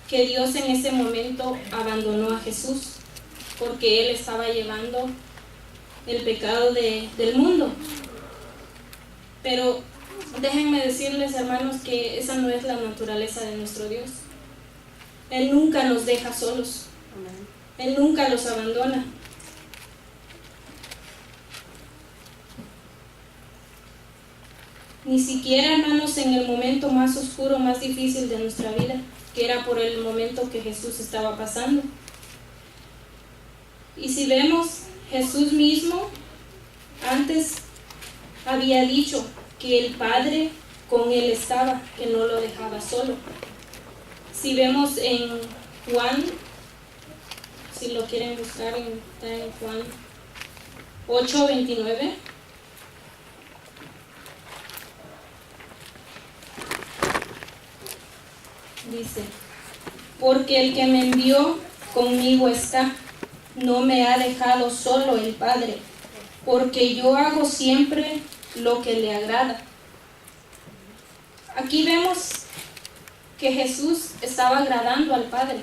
que Dios en ese momento abandonó a Jesús porque Él estaba llevando el pecado del mundo. Pero déjenme decirles, hermanos, que esa no es la naturaleza de nuestro Dios. Él nunca nos deja solos. Él nunca los abandona. Ni siquiera, hermanos, en el momento más oscuro, más difícil de nuestra vida, que era por el momento que Jesús estaba pasando. Y si vemos, Jesús mismo antes había dicho que el Padre con él estaba, que no lo dejaba solo. Si vemos en Juan, si lo quieren buscar, está en Juan 8:29. Dice: porque el que me envió conmigo está, no me ha dejado solo el Padre, porque yo hago siempre lo que le agrada. Aquí vemos que Jesús estaba agradando al Padre.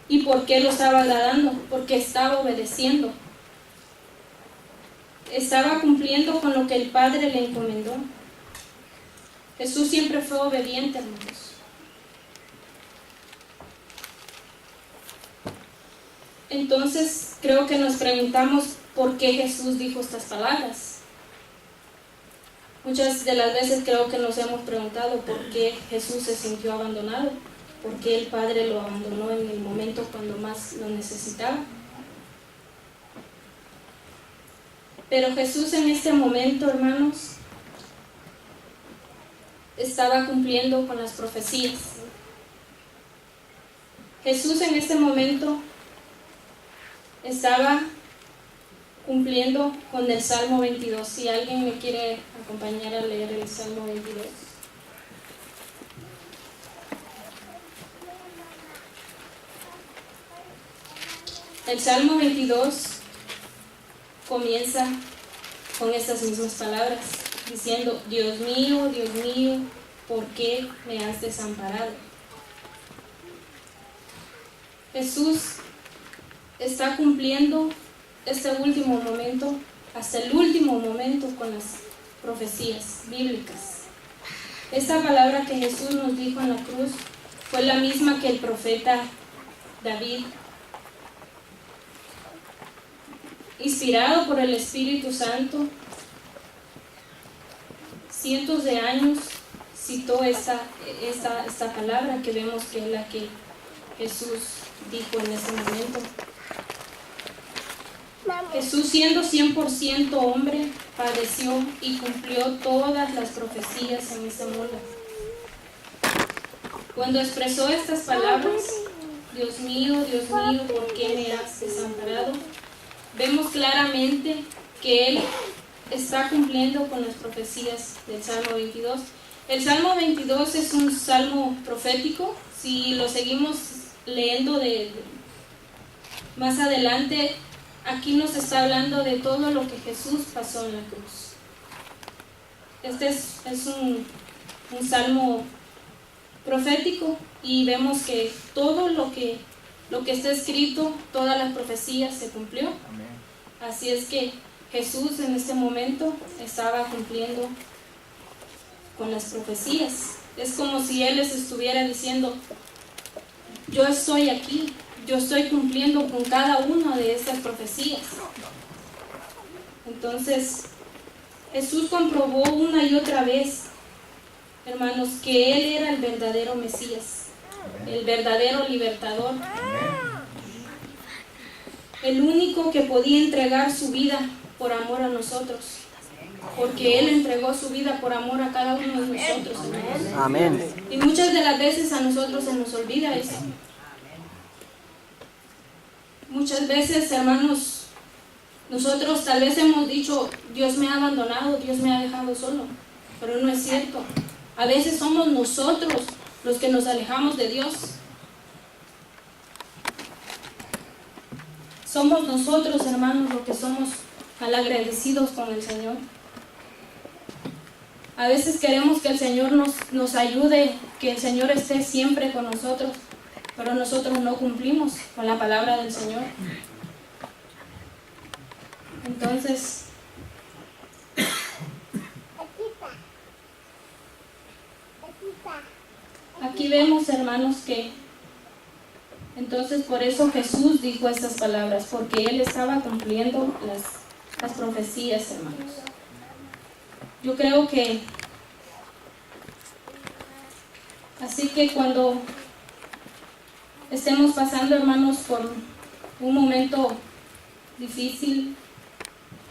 ¿Y por qué lo estaba agradando? Porque estaba obedeciendo. Estaba cumpliendo con lo que el Padre le encomendó. Jesús siempre fue obediente, hermanos. Entonces, creo que nos preguntamos por qué Jesús dijo estas palabras. Muchas de las veces creo que nos hemos preguntado por qué Jesús se sintió abandonado, por qué el Padre lo abandonó en el momento cuando más lo necesitaba. Pero Jesús en este momento, hermanos, estaba cumpliendo con las profecías. Jesús en este momento estaba cumpliendo con el Salmo 22. Si alguien me quiere acompañar a leer el Salmo 22. El Salmo 22 comienza con estas mismas palabras, diciendo: Dios mío, ¿por qué me has desamparado? Jesús está cumpliendo este último momento, hasta el último momento, con las profecías bíblicas. Esta palabra que Jesús nos dijo en la cruz fue la misma que el profeta David, inspirado por el Espíritu Santo, cientos de años citó esta palabra que vemos que es la que Jesús dijo en ese momento. Jesús, siendo 100% hombre, padeció y cumplió todas las profecías en este mundo. Cuando expresó estas palabras, Dios mío, ¿por qué me has desamparado?, vemos claramente que Él está cumpliendo con las profecías del Salmo 22. El Salmo 22 es un salmo profético. Si lo seguimos leyendo más adelante, aquí nos está hablando de todo lo que Jesús pasó en la cruz. Este es un salmo profético y vemos que todo lo que está escrito, todas las profecías se cumplió. Así es que Jesús en este momento estaba cumpliendo con las profecías. Es como si Él les estuviera diciendo: yo estoy aquí, yo estoy cumpliendo con cada una de estas profecías. Entonces, Jesús comprobó una y otra vez, hermanos, que Él era el verdadero Mesías, el verdadero libertador, el único que podía entregar su vida por amor a nosotros, porque Él entregó su vida por amor a cada uno de nosotros, hermanos. Amén. Y muchas de las veces a nosotros se nos olvida eso. Muchas veces, hermanos, nosotros tal vez hemos dicho: Dios me ha abandonado, Dios me ha dejado solo, pero no es cierto. A veces somos nosotros los que nos alejamos de Dios. Somos nosotros, hermanos, los que somos malagradecidos con el Señor. A veces queremos que el Señor nos ayude, que el Señor esté siempre con nosotros, pero nosotros no cumplimos con la palabra del Señor. Entonces, aquí vemos, hermanos, que entonces por eso Jesús dijo estas palabras, porque Él estaba cumpliendo las profecías, hermanos. Yo creo que así que cuando estemos pasando, hermanos, por un momento difícil,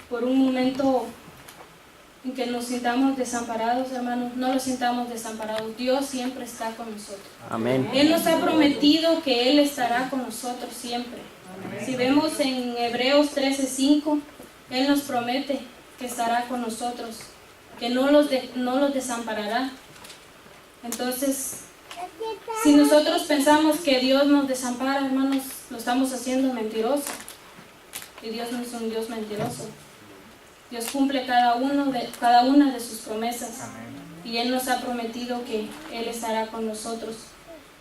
por un momento en que nos sintamos desamparados, hermanos, no los sintamos desamparados. Dios siempre está con nosotros. Amén. Él nos ha prometido que Él estará con nosotros siempre. Amén. Si vemos en Hebreos 13:5, Él nos promete que estará con nosotros, que no los desamparará. Entonces, si nosotros pensamos que Dios nos desampara, hermanos, lo estamos haciendo mentiroso. Y Dios no es un Dios mentiroso. Dios cumple cada una de sus promesas. Y Él nos ha prometido que Él estará con nosotros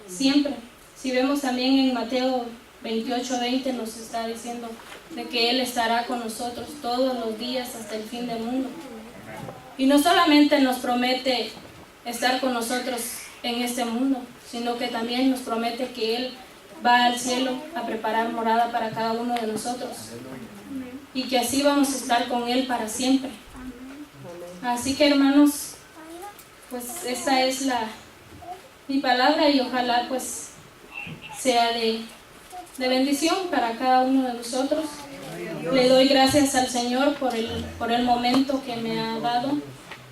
siempre. Si vemos también en Mateo 28:20, nos está diciendo de que Él estará con nosotros todos los días hasta el fin del mundo. Y no solamente nos promete estar con nosotros en este mundo, sino que también nos promete que Él va al cielo a preparar morada para cada uno de nosotros. Y que así vamos a estar con Él para siempre. Así que, hermanos, pues esta es mi palabra, y ojalá pues sea de bendición para cada uno de nosotros. Le doy gracias al Señor por el momento que me ha dado,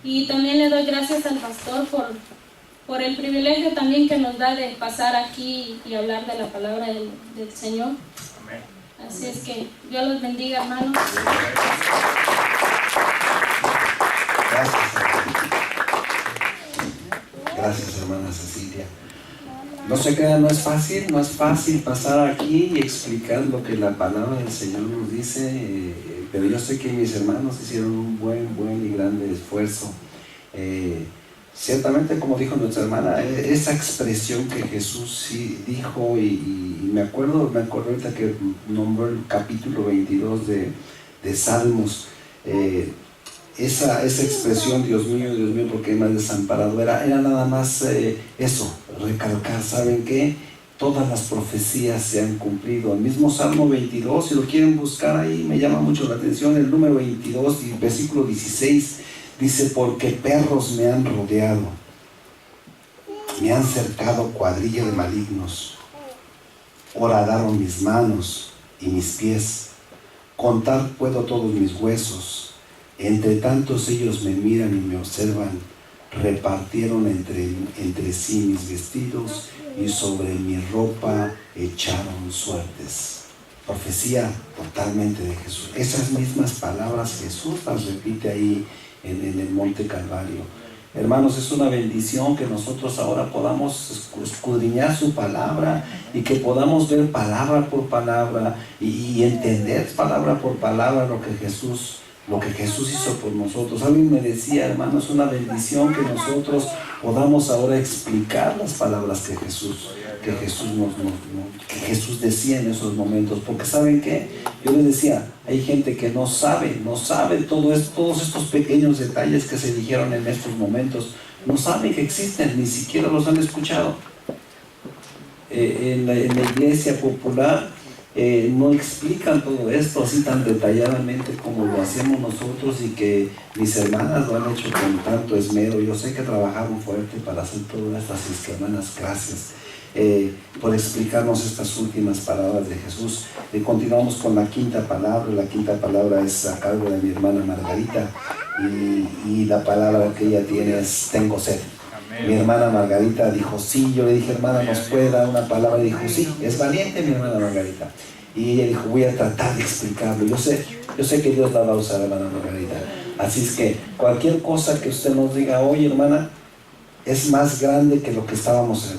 y también le doy gracias al pastor por el privilegio también que nos da de pasar aquí y hablar de la palabra del Señor. Así es que Dios los bendiga, hermanos. Gracias, hermana Cecilia. No se crean, no es fácil pasar aquí y explicar lo que la palabra del Señor nos dice, pero yo sé que mis hermanos hicieron un buen y grande esfuerzo. Ciertamente, como dijo nuestra hermana, esa expresión que Jesús sí dijo, y me acuerdo ahorita que nombró el capítulo 22 de Salmos, esa expresión, Dios mío, ¿por qué me has desamparado? Era nada más eso, recalcar, ¿saben qué? Todas las profecías se han cumplido. El mismo Salmo 22, si lo quieren buscar ahí, me llama mucho la atención, el número 22 y versículo 16, dice: porque perros me han rodeado, me han cercado cuadrilla de malignos, horadaron mis manos y mis pies, contar puedo todos mis huesos. Entre tantos ellos me miran y me observan, repartieron entre sí mis vestidos y sobre mi ropa echaron suertes. Profecía totalmente de Jesús. Esas mismas palabras Jesús las repite ahí en el Monte Calvario. Hermanos, es una bendición que nosotros ahora podamos escudriñar su palabra y que podamos ver palabra por palabra y entender palabra por palabra lo que Jesús hizo por nosotros. Alguien me decía, hermano, es una bendición que nosotros podamos ahora explicar las palabras que Jesús decía en esos momentos. Porque ¿saben qué? Yo les decía, hay gente que no sabe todos estos pequeños detalles que se dijeron en estos momentos. No saben que existen, ni siquiera los han escuchado. En la iglesia popular no explican todo esto así tan detalladamente como lo hacemos nosotros, y que mis hermanas lo han hecho con tanto esmero. Yo sé que trabajaron fuerte para hacer todo esto, así que, hermanas, gracias por explicarnos estas últimas palabras de Jesús. Continuamos con la quinta palabra. La quinta palabra es a cargo de mi hermana Margarita, y la palabra que ella tiene es: tengo sed. Mi hermana Margarita dijo sí. Yo le dije: hermana, ¿nos puede dar una palabra? Y dijo sí. Es valiente mi hermana Margarita, y ella dijo: voy a tratar de explicarlo. Yo sé que Dios la va a usar, hermana Margarita. Así es que cualquier cosa que usted nos diga hoy, hermana, es más grande que lo que estábamos,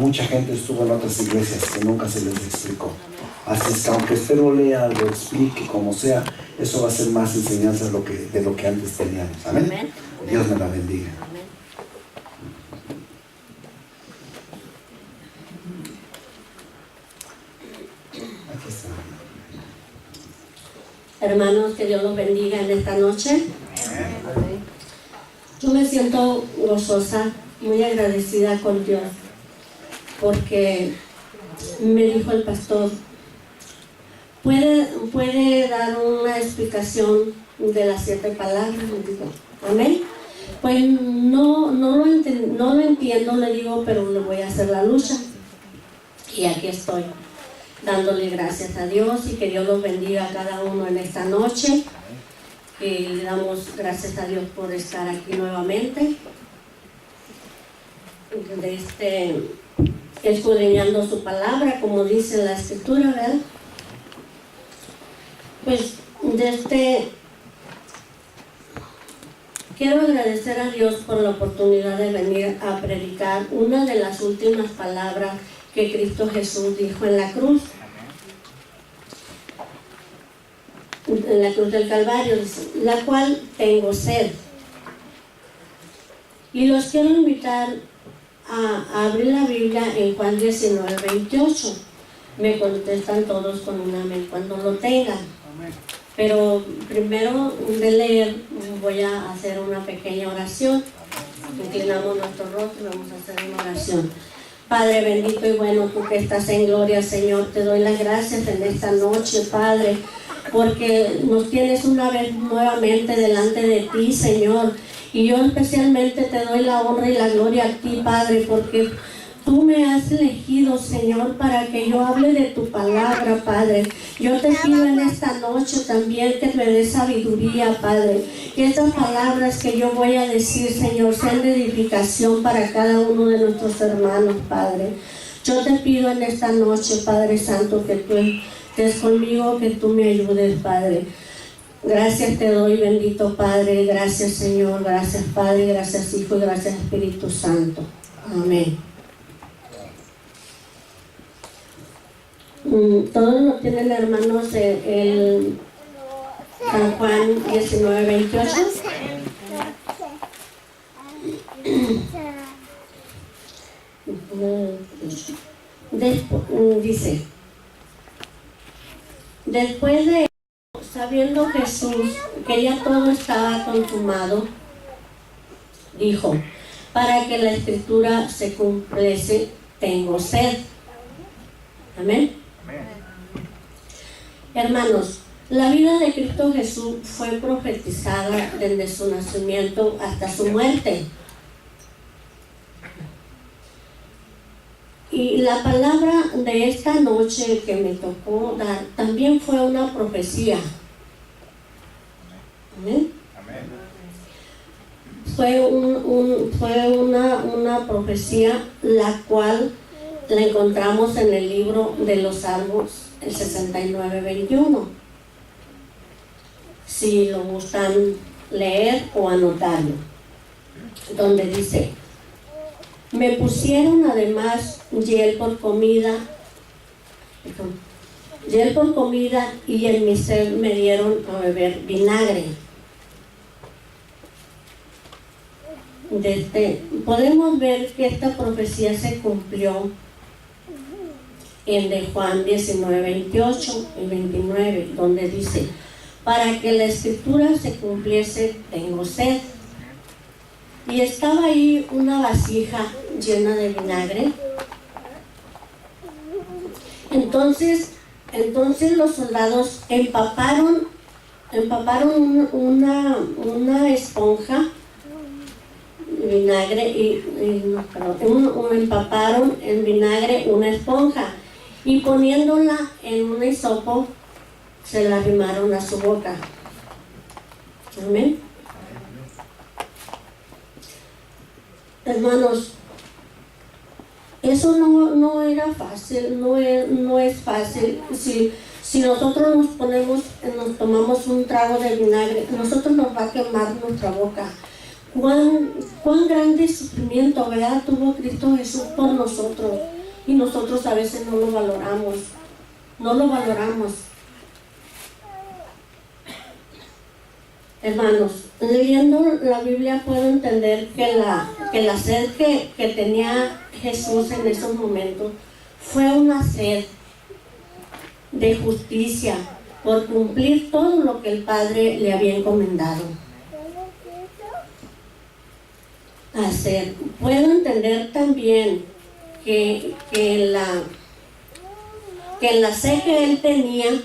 mucha gente estuvo en otras iglesias que nunca se les explicó. Así es que aunque usted lo lea, lo explique, como sea, eso va a ser más enseñanza de lo que antes teníamos. Amén. Amén. Dios me la bendiga. Hermanos, que Dios los bendiga en esta noche. Yo me siento gozosa, muy agradecida con Dios, porque me dijo el pastor: ¿puede dar una explicación de las 7 palabras? Me dijo, amén. Pues no lo entiendo, le digo, pero le voy a hacer la lucha. Y aquí estoy, dándole gracias a Dios, y que Dios los bendiga a cada uno en esta noche. Y le damos gracias a Dios por estar aquí nuevamente, escudriñando su palabra, como dice la escritura, ¿verdad? Pues quiero agradecer a Dios por la oportunidad de venir a predicar una de las últimas palabras que Cristo Jesús dijo en la cruz del Calvario, la cual tengo sed. Y los quiero invitar a abrir la Biblia en Juan 19:28. Me contestan todos con un amén cuando lo tengan. Pero primero de leer voy a hacer una pequeña oración. Inclinamos nuestro rostro y vamos a hacer una oración. Padre bendito y bueno, tú que estás en gloria, Señor, te doy las gracias en esta noche, Padre, porque nos tienes una vez nuevamente delante de ti, Señor. Y yo especialmente te doy la honra y la gloria a ti, Padre, porque tú me has elegido, Señor, para que yo hable de tu palabra, Padre. Yo te pido en esta noche también que me des sabiduría, Padre. Que estas palabras que yo voy a decir, Señor, sean de edificación para cada uno de nuestros hermanos, Padre. Yo te pido en esta noche, Padre Santo, que tú estés conmigo, que tú me ayudes, Padre. Gracias te doy, bendito Padre. Gracias, Señor. Gracias, Padre. Gracias, Hijo. Y gracias, Espíritu Santo. Amén. Todos lo tienen, hermanos, el San Juan 19:28. Dice: después de sabiendo Jesús que ya todo estaba consumado, dijo: para que la escritura se cumpliese, tengo sed. Amén. Hermanos, la vida de Cristo Jesús fue profetizada desde su nacimiento hasta su muerte. Y la palabra de esta noche que me tocó dar también fue una profecía. ¿Amén? Fue una profecía, la cual la encontramos en el libro de los Salmos, el 69:21. Si lo gustan leer o anotarlo. donde dice: me pusieron además hiel por comida y en mi sed me dieron a beber vinagre. Podemos ver que esta profecía se cumplió en de Juan 19, 28 y 29, donde dice: para que la escritura se cumpliese, tengo sed. Y estaba ahí una vasija llena de vinagre. Entonces los soldados empaparon una esponja vinagre empaparon en vinagre una esponja y poniéndola en un hisopo se la arrimaron a su boca. Amén. Hermanos, eso no era fácil, no es fácil. Si nosotros nos tomamos un trago de vinagre, nosotros nos va a quemar nuestra boca. Cuán grande sufrimiento, ¿verdad?, tuvo Cristo Jesús por nosotros, y nosotros a veces no lo valoramos. Hermanos, leyendo la Biblia puedo entender que la sed que tenía Jesús en esos momentos fue una sed de justicia por cumplir todo lo que el Padre le había encomendado hacer. Puedo entender también que la sed que él tenía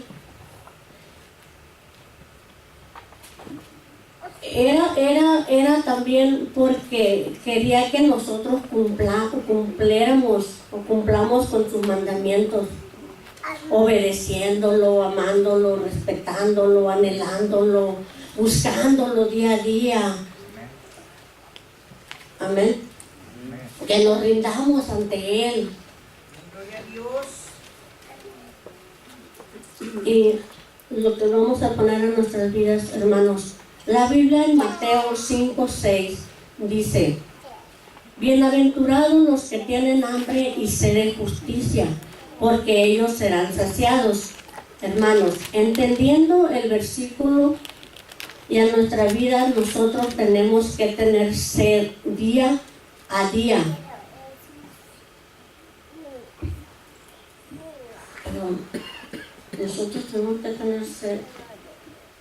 era también porque quería que nosotros cumplamos con sus mandamientos, obedeciéndolo, amándolo, respetándolo, anhelándolo, buscándolo día a día. Amén. Que nos rindamos ante Él. Y lo que vamos a poner en nuestras vidas, hermanos. La Biblia en Mateo 5:6 dice: bienaventurados los que tienen hambre y sed de justicia, porque ellos serán saciados. Hermanos, entendiendo el versículo y a nuestra vida, nosotros tenemos que tener sed día a día. Nosotros tenemos que tener sed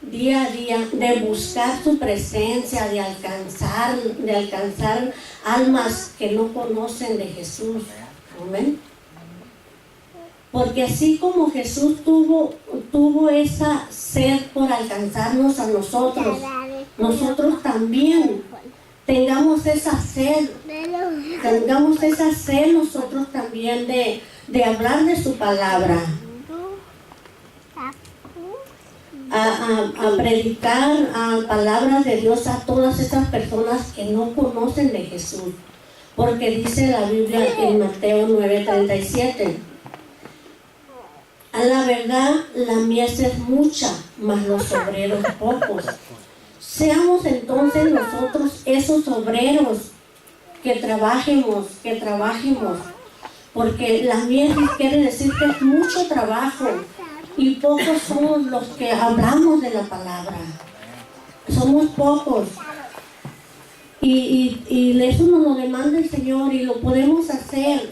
día a día de buscar su presencia, de alcanzar almas que no conocen de Jesús. Amén. Porque así como Jesús tuvo esa sed por alcanzarnos a nosotros también tengamos esa sed nosotros también de hablar de su palabra, a predicar palabras de Dios a todas esas personas que no conocen de Jesús. Porque dice la Biblia en Mateo 9:37: a la verdad la mies es mucha, mas los obreros pocos. Seamos entonces nosotros esos obreros que trabajemos, porque la mies quiere decir que es mucho trabajo y pocos somos los que hablamos de la palabra. Somos pocos. Y eso nos lo demanda el Señor y lo podemos hacer.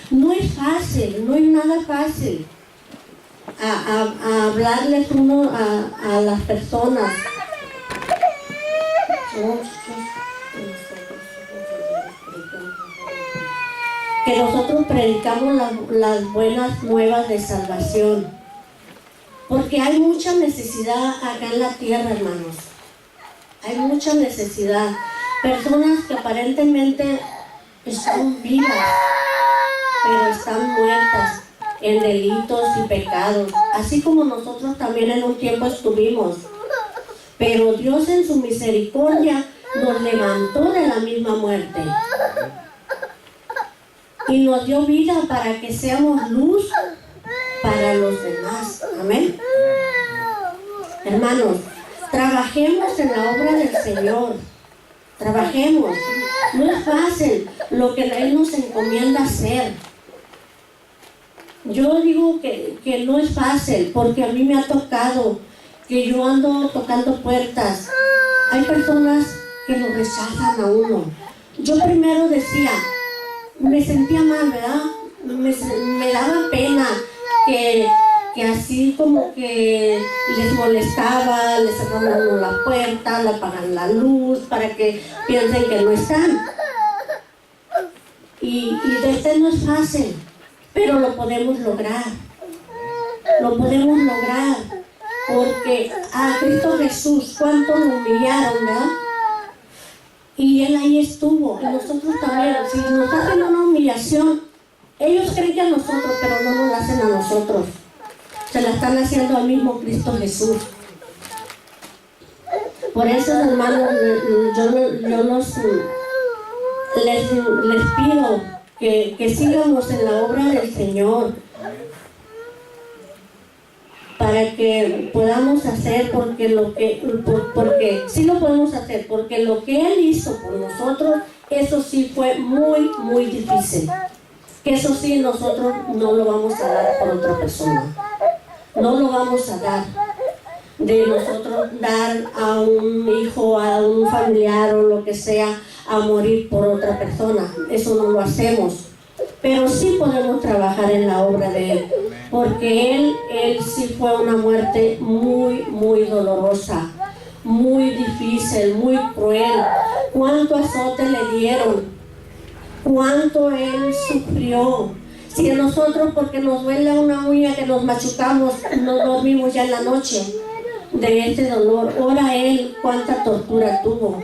No es fácil, no es nada fácil a hablarles a las personas. Que nosotros predicamos las buenas nuevas de salvación, porque hay mucha necesidad acá en la tierra, hermanos. Hay mucha necesidad. Personas que aparentemente están vivas, pero están muertas en delitos y pecados, así como nosotros también en un tiempo estuvimos. Pero Dios en su misericordia nos levantó de la misma muerte y nos dio vida para que seamos luz para los demás. Amén. Hermanos, trabajemos en la obra del Señor. trabajemos. No es fácil lo que Él nos encomienda hacer. Yo digo que no es fácil, porque a mí me ha tocado que yo ando tocando puertas. Hay personas que lo rechazan a uno. Yo primero decía, me sentía mal, ¿verdad? Me daba pena que así como que les molestaba, les cerraban la puerta, le apagan la luz para que piensen que no están. Y desde no es fácil, pero lo podemos lograr. Lo podemos lograr, porque a Cristo Jesús, ¿cuánto lo humillaron, verdad? Y Él ahí estuvo, y nosotros también. Si nos hacen una humillación, ellos creen que a nosotros, pero no nos la hacen a nosotros. Se la están haciendo al mismo Cristo Jesús. Por eso, hermanos, les pido que sigamos en la obra del Señor, para que podamos hacer, porque sí lo podemos hacer, porque lo que Él hizo por nosotros, eso sí fue muy, muy difícil. Que eso sí nosotros no lo vamos a dar por otra persona. No lo vamos a dar. De nosotros dar a un hijo, a un familiar o lo que sea, a morir por otra persona. Eso no lo hacemos. Pero sí podemos trabajar en la obra de Él. Porque Él sí fue una muerte muy, muy dolorosa, muy difícil, muy cruel. Cuánto azote le dieron, cuánto Él sufrió. Si a nosotros, porque nos duele una uña que nos machucamos, no dormimos ya en la noche de este dolor, ahora Él cuánta tortura tuvo.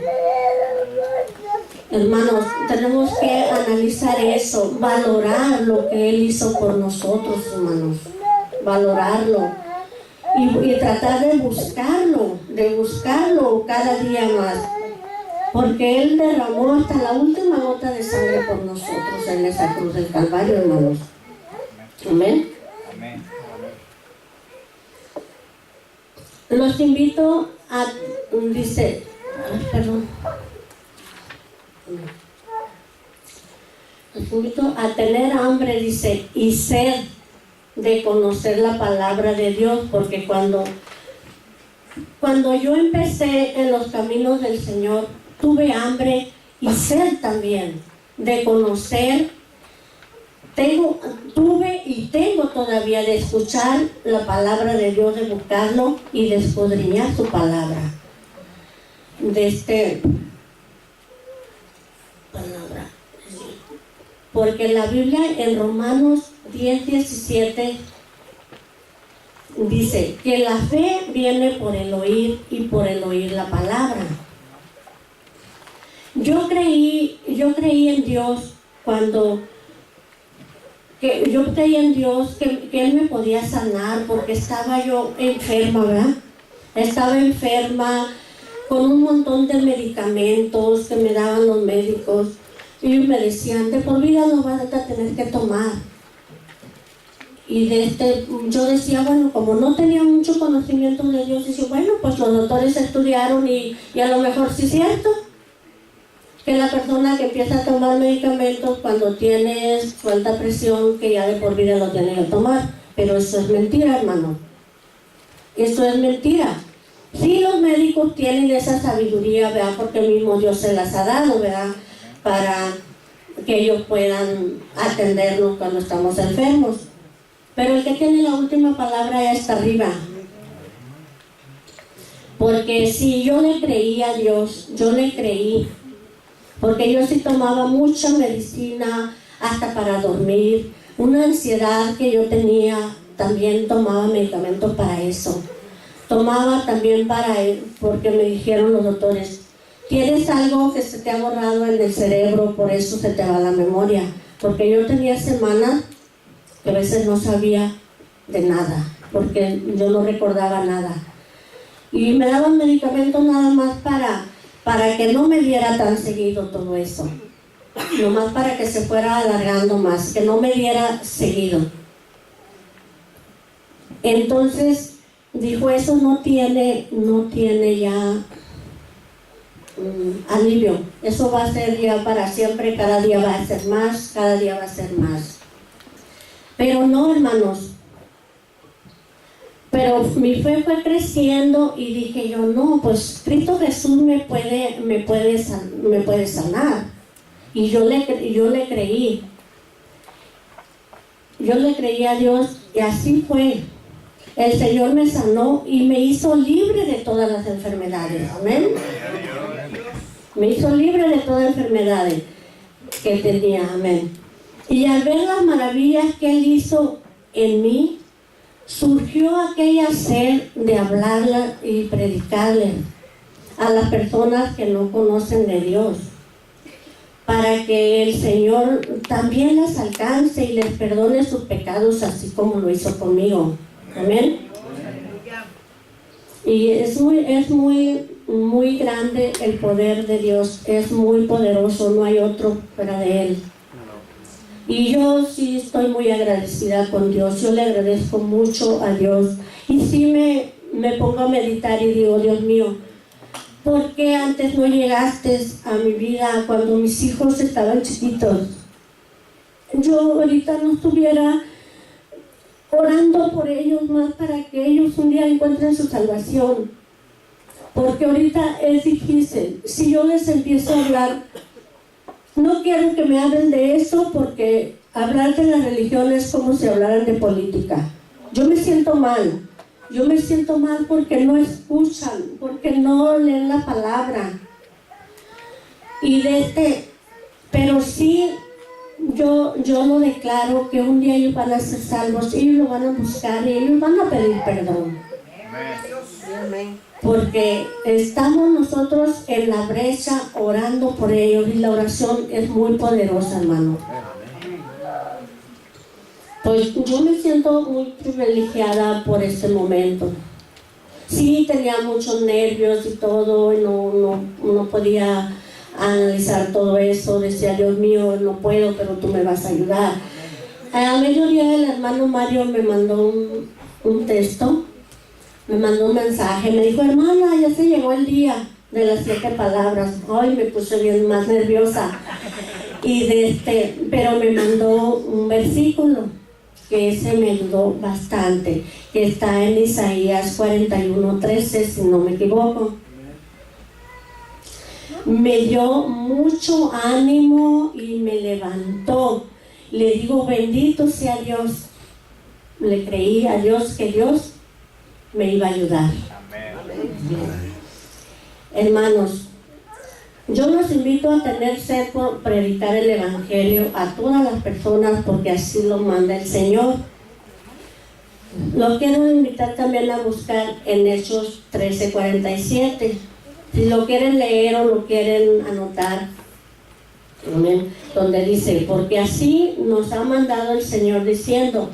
Hermanos, tenemos que analizar eso, valorar lo que Él hizo por nosotros, hermanos, valorarlo y tratar de buscarlo cada día más, porque Él derramó hasta la última gota de sangre por nosotros en esa cruz del Calvario, hermanos. Amén. Amén. Los invito a, los invito a tener hambre, dice, y sed de conocer la palabra de Dios, porque cuando yo empecé en los caminos del Señor, tuve hambre y sed también de conocer. Tuve y tengo todavía de escuchar la palabra de Dios, de buscarlo y de escudriñar su palabra. Porque la Biblia en Romanos 10:17 dice que la fe viene por el oír y por el oír la palabra. Yo creí en Dios que Él me podía sanar, porque estaba yo enferma, ¿verdad? Estaba enferma con un montón de medicamentos que me daban los médicos. Y me decían, de por vida lo vas a tener que tomar. Y yo decía, bueno, como no tenía mucho conocimiento de Dios, decía, bueno, pues los doctores estudiaron y a lo mejor sí es cierto que la persona que empieza a tomar medicamentos cuando tiene su alta presión, que ya de por vida lo tiene que tomar. Pero eso es mentira, hermano. Eso es mentira. Sí, los médicos tienen esa sabiduría, ¿verdad? Porque el mismo Dios se las ha dado, ¿verdad? Para que ellos puedan atendernos cuando estamos enfermos. Pero el que tiene la última palabra ya está arriba. Porque si yo le creí a Dios, yo le creí. Porque yo sí tomaba mucha medicina, hasta para dormir. Una ansiedad que yo tenía, también tomaba medicamentos para eso. Tomaba también porque me dijeron los doctores, tienes algo que se te ha borrado en el cerebro, por eso se te va la memoria. Porque yo tenía semanas que a veces no sabía de nada, porque yo no recordaba nada. Y me daban medicamentos nada más para que no me diera tan seguido todo eso. Nomás para que se fuera alargando más, que no me diera seguido. Entonces dijo, eso no tiene ya alivio. Eso va a ser ya para siempre, cada día va a ser más, cada día va a ser más. Pero no, hermanos. Pero mi fe fue creciendo y dije yo, no, pues Cristo Jesús me puede sanar. Y yo le creí. Yo le creí a Dios y así fue. El Señor me sanó y me hizo libre de todas las enfermedades. Amén. Me hizo libre de todas las enfermedades que tenía. Amén. Y al ver las maravillas que Él hizo en mí, surgió aquella sed de hablarla y predicarle a las personas que no conocen de Dios, para que el Señor también las alcance y les perdone sus pecados, así como lo hizo conmigo. Amén. Y es muy grande el poder de Dios, es muy poderoso, no hay otro fuera de Él. Y yo sí estoy muy agradecida con Dios, yo le agradezco mucho a Dios. Y sí me pongo a meditar y digo, Dios mío, ¿por qué antes no llegaste a mi vida cuando mis hijos estaban chiquitos? Yo ahorita no estuviera orando por ellos más para que ellos un día encuentren su salvación. Porque ahorita es difícil. Si yo les empiezo a hablar, no quiero que me hablen de eso, porque hablar de la religión es como si hablaran de política. Yo me siento mal porque no escuchan, porque no leen la palabra. Pero sí, yo lo declaro que un día ellos van a ser salvos, ellos lo van a buscar y ellos van a pedir perdón. Amén. Porque estamos nosotros en la brecha orando por ellos y la oración es muy poderosa, hermano. Pues yo me siento muy privilegiada por este momento. Sí, tenía muchos nervios y todo, y no podía analizar todo eso. Decía, Dios mío, no puedo, pero tú me vas a ayudar. A mediodía el hermano Mario me mandó un texto. Me mandó un mensaje, me dijo, hermana, ya se llegó el día de las 7 palabras. Ay, me puse bien más nerviosa. Pero me mandó un versículo, que ese me ayudó bastante, que está en Isaías 41:13, si no me equivoco. Me dio mucho ánimo y me levantó. Le digo, bendito sea Dios. Le creí a Dios que Dios me iba a ayudar. Amén. Hermanos, yo los invito a tener sed por predicar el Evangelio a todas las personas, porque así lo manda el Señor. Los quiero invitar también a buscar en Hechos 13:47. Si lo quieren leer o lo quieren anotar, amén, donde dice, porque así nos ha mandado el Señor diciendo,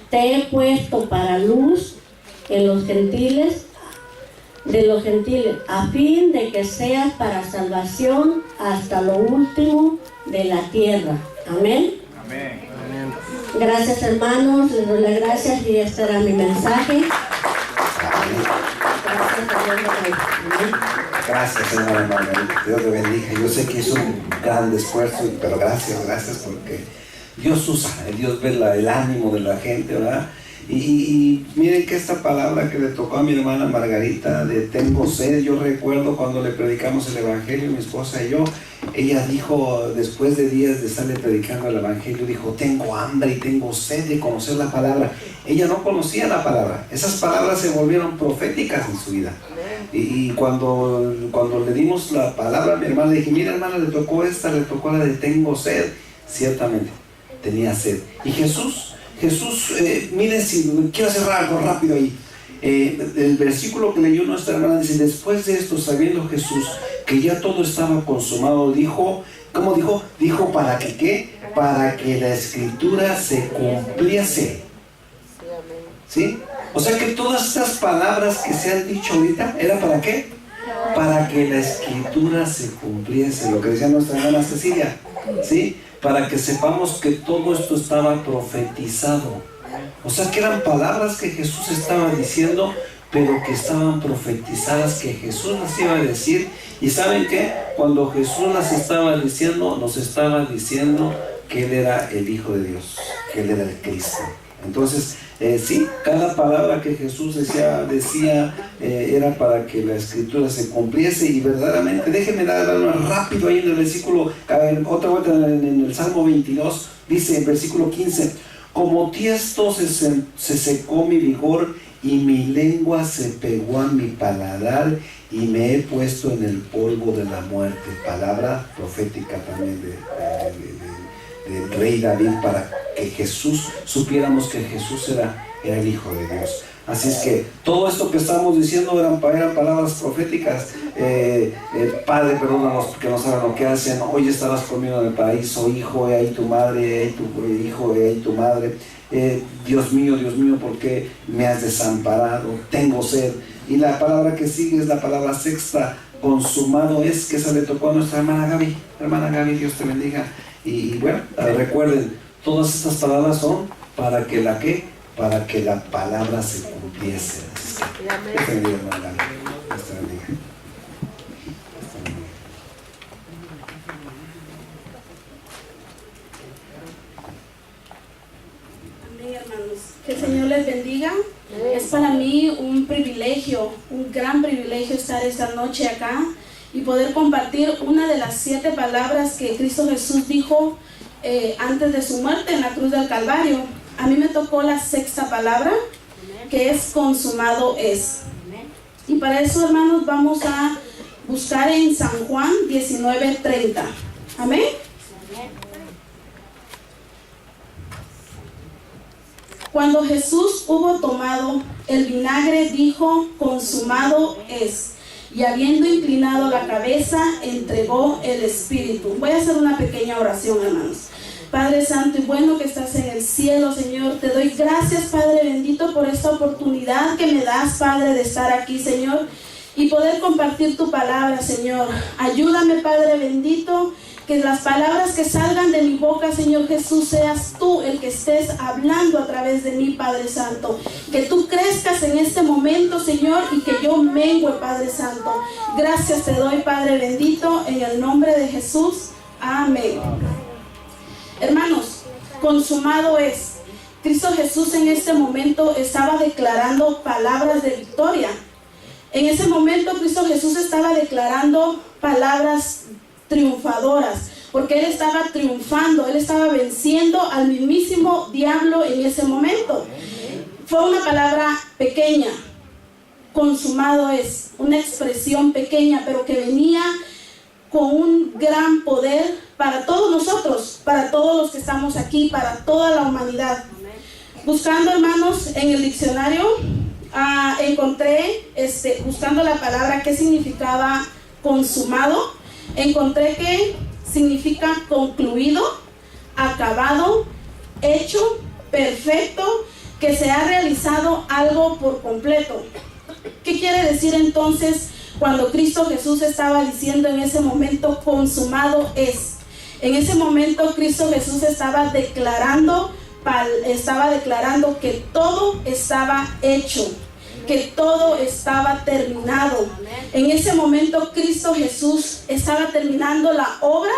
te he puesto para luz de los gentiles, a fin de que seas para salvación hasta lo último de la tierra. Amén. Amén. Gracias, hermanos, les doy las gracias y este era mi mensaje. Gracias, señora Margarita. Dios le bendiga. Yo sé que hizo un gran esfuerzo, pero gracias porque Dios usa, Dios ve el ánimo de la gente, ¿verdad? Y miren que esta palabra que le tocó a mi hermana Margarita de tengo sed, yo recuerdo cuando le predicamos el Evangelio, mi esposa y yo, ella dijo, después de días de estarle predicando el Evangelio, dijo, tengo hambre y tengo sed de conocer la palabra. Ella no conocía la palabra, esas palabras se volvieron proféticas en su vida. Y cuando le dimos la palabra a mi hermana, le dije, mira hermana, le tocó la de tengo sed. Ciertamente, tenía sed. Y Jesús, miren, si quiero cerrar algo rápido ahí. El versículo que leyó nuestra hermana dice, después de esto, sabiendo Jesús que ya todo estaba consumado, dijo, ¿cómo dijo? Dijo, ¿para que qué? Para que la escritura se cumpliese. ¿Sí? O sea que todas estas palabras que se han dicho ahorita, ¿era para qué? Para que la escritura se cumpliese, lo que decía nuestra hermana Cecilia, ¿sí? Para que sepamos que todo esto estaba profetizado. O sea que eran palabras que Jesús estaba diciendo pero que estaban profetizadas, que Jesús las iba a decir. Y ¿saben qué? Cuando Jesús las estaba diciendo, nos estaba diciendo que Él era el Hijo de Dios, que Él era el Cristo. Entonces, sí, cada palabra que Jesús decía era para que la Escritura se cumpliese. Y verdaderamente, déjenme dar rápido ahí en el versículo, otra vuelta en el Salmo 22, dice en versículo 15: como tiesto se secó mi vigor, y mi lengua se pegó a mi paladar, y me he puesto en el polvo de la muerte. Palabra profética también del rey David, para que Jesús, supiéramos que Jesús era el Hijo de Dios. Así es que todo esto que estamos diciendo eran palabras proféticas. Padre, perdónanos porque no saben lo que hacen. Hoy estarás conmigo en el paraíso. Hijo, he ahí tu madre. He ahí tu hijo, he ahí tu madre. Dios mío, ¿por qué me has desamparado? Tengo sed. Y la palabra que sigue es la palabra sexta: consumado es, que esa le tocó a nuestra hermana Gaby. Hermana Gaby, Dios te bendiga. Y bueno, recuerden, todas estas palabras son para que la palabra se cumpliese. Dios te bendiga, hermana Gaby. Dios te bendiga. Hermanos, que el Señor les bendiga. Es para mí un privilegio, un gran privilegio estar esta noche acá y poder compartir una de las 7 palabras que Cristo Jesús dijo antes de su muerte en la cruz del Calvario. A mí me tocó la 6ª palabra, que es consumado es. Y para eso, hermanos, vamos a buscar en San Juan 19:30. Amén. Cuando Jesús hubo tomado el vinagre, dijo: consumado es. Y habiendo inclinado la cabeza, entregó el Espíritu. Voy a hacer una pequeña oración, hermanos. Padre santo y bueno que estás en el cielo, Señor, te doy gracias, Padre bendito, por esta oportunidad que me das, Padre, de estar aquí, Señor, y poder compartir tu palabra, Señor. Ayúdame, Padre bendito, que las palabras que salgan de mi boca, Señor Jesús, seas tú el que estés hablando a través de mí, Padre Santo. Que tú crezcas en este momento, Señor, y que yo mengue, Padre Santo. Gracias te doy, Padre bendito, en el nombre de Jesús. Amén. Hermanos, consumado es. Cristo Jesús en este momento estaba declarando palabras de victoria. En ese momento Cristo Jesús estaba declarando palabras triunfadoras, porque Él estaba triunfando, Él estaba venciendo al mismísimo diablo en ese momento. Fue una palabra pequeña, consumado es, una expresión pequeña, pero que venía con un gran poder para todos nosotros, para todos los que estamos aquí, para toda la humanidad. Buscando, hermanos, en el diccionario, encontré, buscando la palabra que significaba consumado, encontré que significa concluido, acabado, hecho, perfecto, que se ha realizado algo por completo. ¿Qué quiere decir entonces cuando Cristo Jesús estaba diciendo en ese momento consumado es? En ese momento Cristo Jesús estaba declarando que todo estaba hecho, que todo estaba terminado. En ese momento Cristo Jesús estaba terminando la obra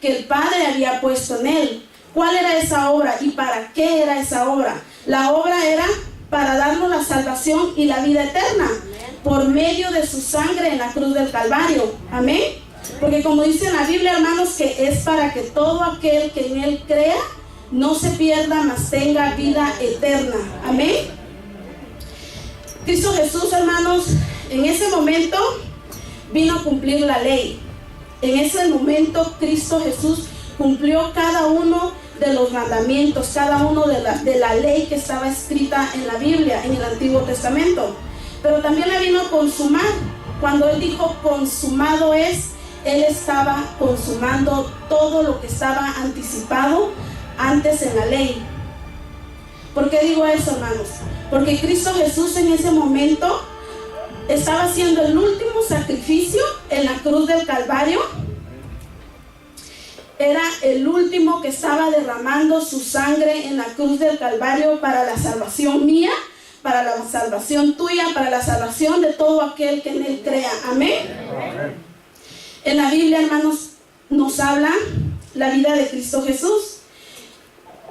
que el Padre había puesto en Él. ¿Cuál era esa obra y para qué era esa obra? La obra era para darnos la salvación y la vida eterna por medio de su sangre en la cruz del Calvario. Amén. Porque como dice en la Biblia, hermanos, que es para que todo aquel que en Él crea no se pierda, mas tenga vida eterna. Amén. Cristo Jesús, hermanos, en ese momento vino a cumplir la ley. En ese momento Cristo Jesús cumplió cada uno de los mandamientos, cada uno de la ley que estaba escrita en la Biblia, en el Antiguo Testamento. Pero también la vino a consumar. Cuando Él dijo consumado es, Él estaba consumando todo lo que estaba anticipado antes en la ley. ¿Por qué digo eso, hermanos? Porque Cristo Jesús en ese momento estaba haciendo el último sacrificio en la cruz del Calvario. Era el último que estaba derramando su sangre en la cruz del Calvario para la salvación mía, para la salvación tuya, para la salvación de todo aquel que en Él crea. Amén. En la Biblia, hermanos, nos habla la vida de Cristo Jesús.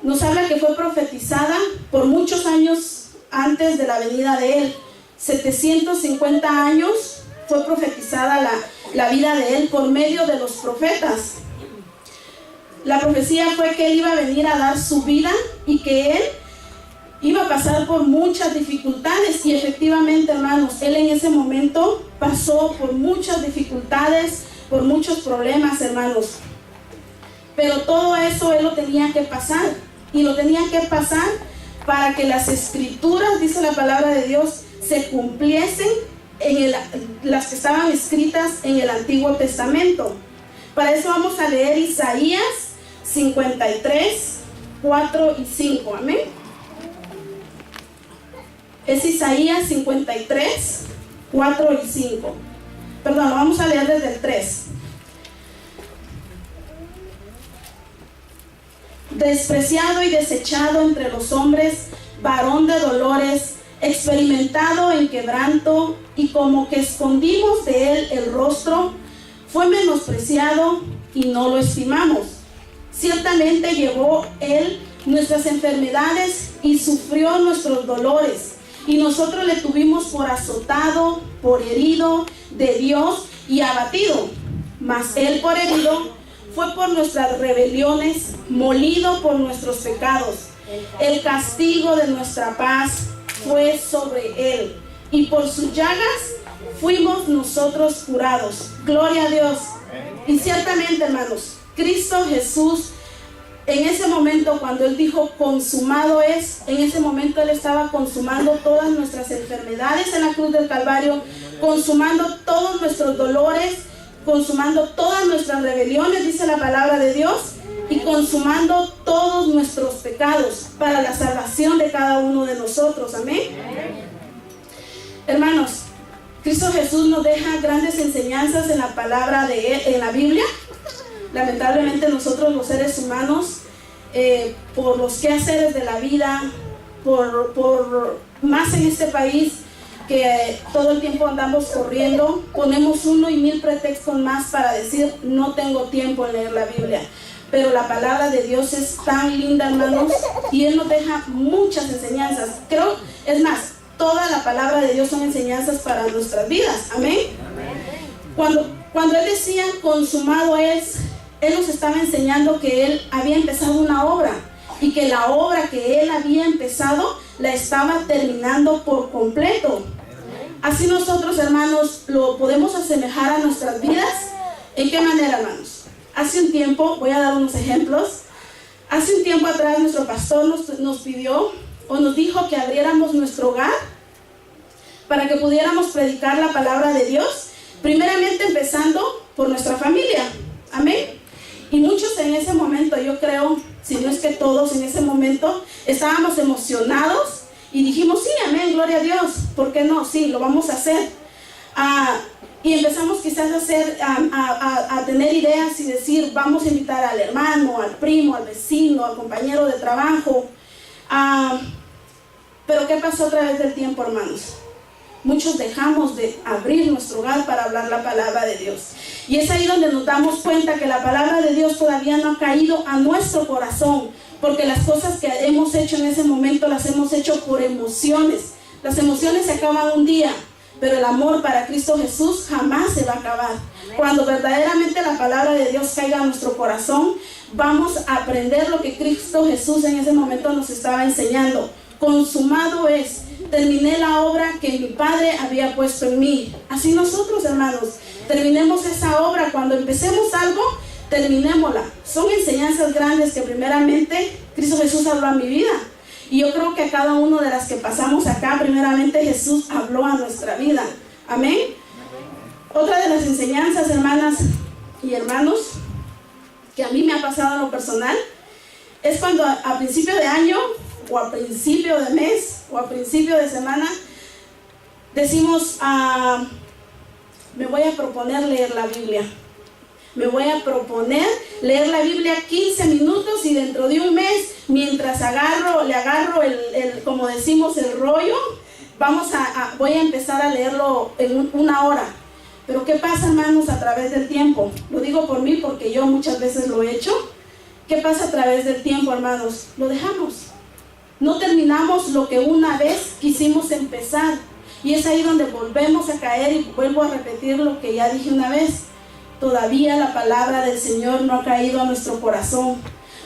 Nos habla que fue profetizada por muchos años antes de la venida de Él. 750 años fue profetizada la vida de Él por medio de los profetas. La profecía fue que Él iba a venir a dar su vida y que Él iba a pasar por muchas dificultades, y efectivamente, hermanos, Él en ese momento pasó por muchas dificultades, por muchos problemas, hermanos. Pero todo eso Él lo tenía que pasar, y lo tenía que pasar para que las escrituras, dice la palabra de Dios, se cumpliesen las que estaban escritas en el Antiguo Testamento. Para eso vamos a leer Isaías 53, 4 y 5. Amén. Es Isaías 53, 4 y 5. Perdón, lo vamos a leer desde el 3. Despreciado y desechado entre los hombres, varón de dolores, experimentado en quebranto, y como que escondimos de él el rostro, fue menospreciado y no lo estimamos. Ciertamente llevó él nuestras enfermedades y sufrió nuestros dolores, y nosotros le tuvimos por azotado, por herido de Dios y abatido. Mas él por herido fue por nuestras rebeliones, molido por nuestros pecados. El castigo de nuestra paz fue sobre él, y por sus llagas fuimos nosotros curados. Gloria a Dios. Y ciertamente, hermanos, Cristo Jesús, en ese momento cuando Él dijo consumado es, en ese momento Él estaba consumando todas nuestras enfermedades en la cruz del Calvario, consumando todos nuestros dolores, consumando todas nuestras rebeliones, dice la palabra de Dios, y consumando todos nuestros pecados para la salvación de cada uno de nosotros. Amén. Hermanos, Cristo Jesús nos deja grandes enseñanzas en la palabra de Él, en la Biblia. Lamentablemente nosotros los seres humanos, por los quehaceres de la vida, por más en este país, que todo el tiempo andamos corriendo, ponemos 1 y 1000 pretextos más para decir no tengo tiempo en leer la Biblia. Pero la palabra de Dios es tan linda, hermanos, y Él nos deja muchas enseñanzas. Creo, es más, toda la palabra de Dios son enseñanzas para nuestras vidas. Amén. Cuando Él decía consumado es, Él nos estaba enseñando que Él había empezado una obra, y que la obra que Él había empezado la estaba terminando por completo. Así nosotros, hermanos, lo podemos asemejar a nuestras vidas. ¿En qué manera, hermanos? Hace un tiempo, voy a dar unos ejemplos. Hace un tiempo atrás nuestro pastor nos pidió o nos dijo que abriéramos nuestro hogar para que pudiéramos predicar la palabra de Dios, primeramente empezando por nuestra familia. Amén. Y muchos en ese momento, yo creo, si no es que todos en ese momento, estábamos emocionados y dijimos, sí, amén, gloria a Dios, ¿por qué no? Sí, lo vamos a hacer. Y empezamos quizás a tener ideas y decir, vamos a invitar al hermano, al primo, al vecino, al compañero de trabajo. Pero ¿qué pasó a través del tiempo, hermanos? Muchos dejamos de abrir nuestro hogar para hablar la palabra de Dios. Y es ahí donde nos damos cuenta que la palabra de Dios todavía no ha caído a nuestro corazón, porque las cosas que hemos hecho en ese momento las hemos hecho por emociones. Las emociones se acaban un día, pero el amor para Cristo Jesús jamás se va a acabar. Cuando verdaderamente la palabra de Dios caiga a nuestro corazón, vamos a aprender lo que Cristo Jesús en ese momento nos estaba enseñando. Consumado es, terminé la obra que mi Padre había puesto en mí. Así nosotros, hermanos, terminemos esa obra. Cuando empecemos algo, terminémosla. Son enseñanzas grandes que primeramente Cristo Jesús habló a mi vida. Y yo creo que a cada uno de las que pasamos acá, primeramente Jesús habló a nuestra vida. Amén. Otra de las enseñanzas, hermanas y hermanos, que a mí me ha pasado en lo personal, es cuando a principio de año, o a principio de mes, o a principio de semana, decimos, me voy a proponer leer la Biblia. Me voy a proponer leer la Biblia 15 minutos, y dentro de un mes, mientras le agarro como decimos, el rollo, voy a empezar a leerlo en una hora. Pero ¿qué pasa, hermanos, a través del tiempo? Lo digo por mí porque yo muchas veces lo he hecho. ¿Qué pasa a través del tiempo, hermanos? Lo dejamos. No terminamos lo que una vez quisimos empezar. Y es ahí donde volvemos a caer y vuelvo a repetir lo que ya dije una vez. Todavía la palabra del Señor no ha caído a nuestro corazón,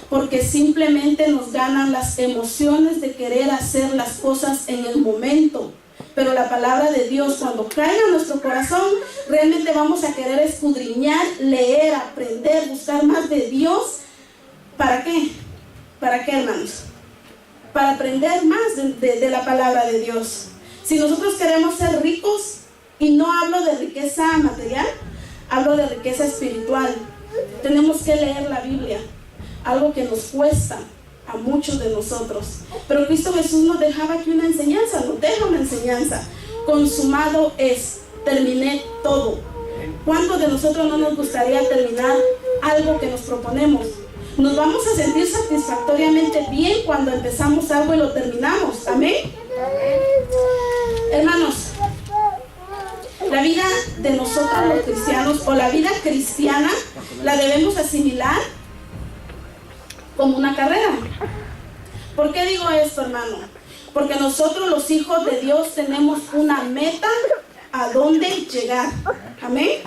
porque simplemente nos ganan las emociones de querer hacer las cosas en el momento. Pero la palabra de Dios, cuando caiga en nuestro corazón, realmente vamos a querer escudriñar, leer, aprender, buscar más de Dios. ¿Para qué? ¿Para qué, hermanos? Para aprender más de la palabra de Dios. Si nosotros queremos ser ricos, y no hablo de riqueza material, hablo de riqueza espiritual, tenemos que leer la Biblia, algo que nos cuesta a muchos de nosotros. Pero Cristo Jesús nos dejaba aquí una enseñanza, nos deja una enseñanza. Consumado es, terminé todo. ¿Cuántos de nosotros no nos gustaría terminar algo que nos proponemos? Nos vamos a sentir satisfactoriamente bien cuando empezamos algo y lo terminamos. Amén. Hermanos, la vida de nosotros los cristianos, o la vida cristiana, la debemos asimilar como una carrera. ¿Por qué digo esto, hermano? Porque nosotros los hijos de Dios tenemos una meta a dónde llegar. Amén.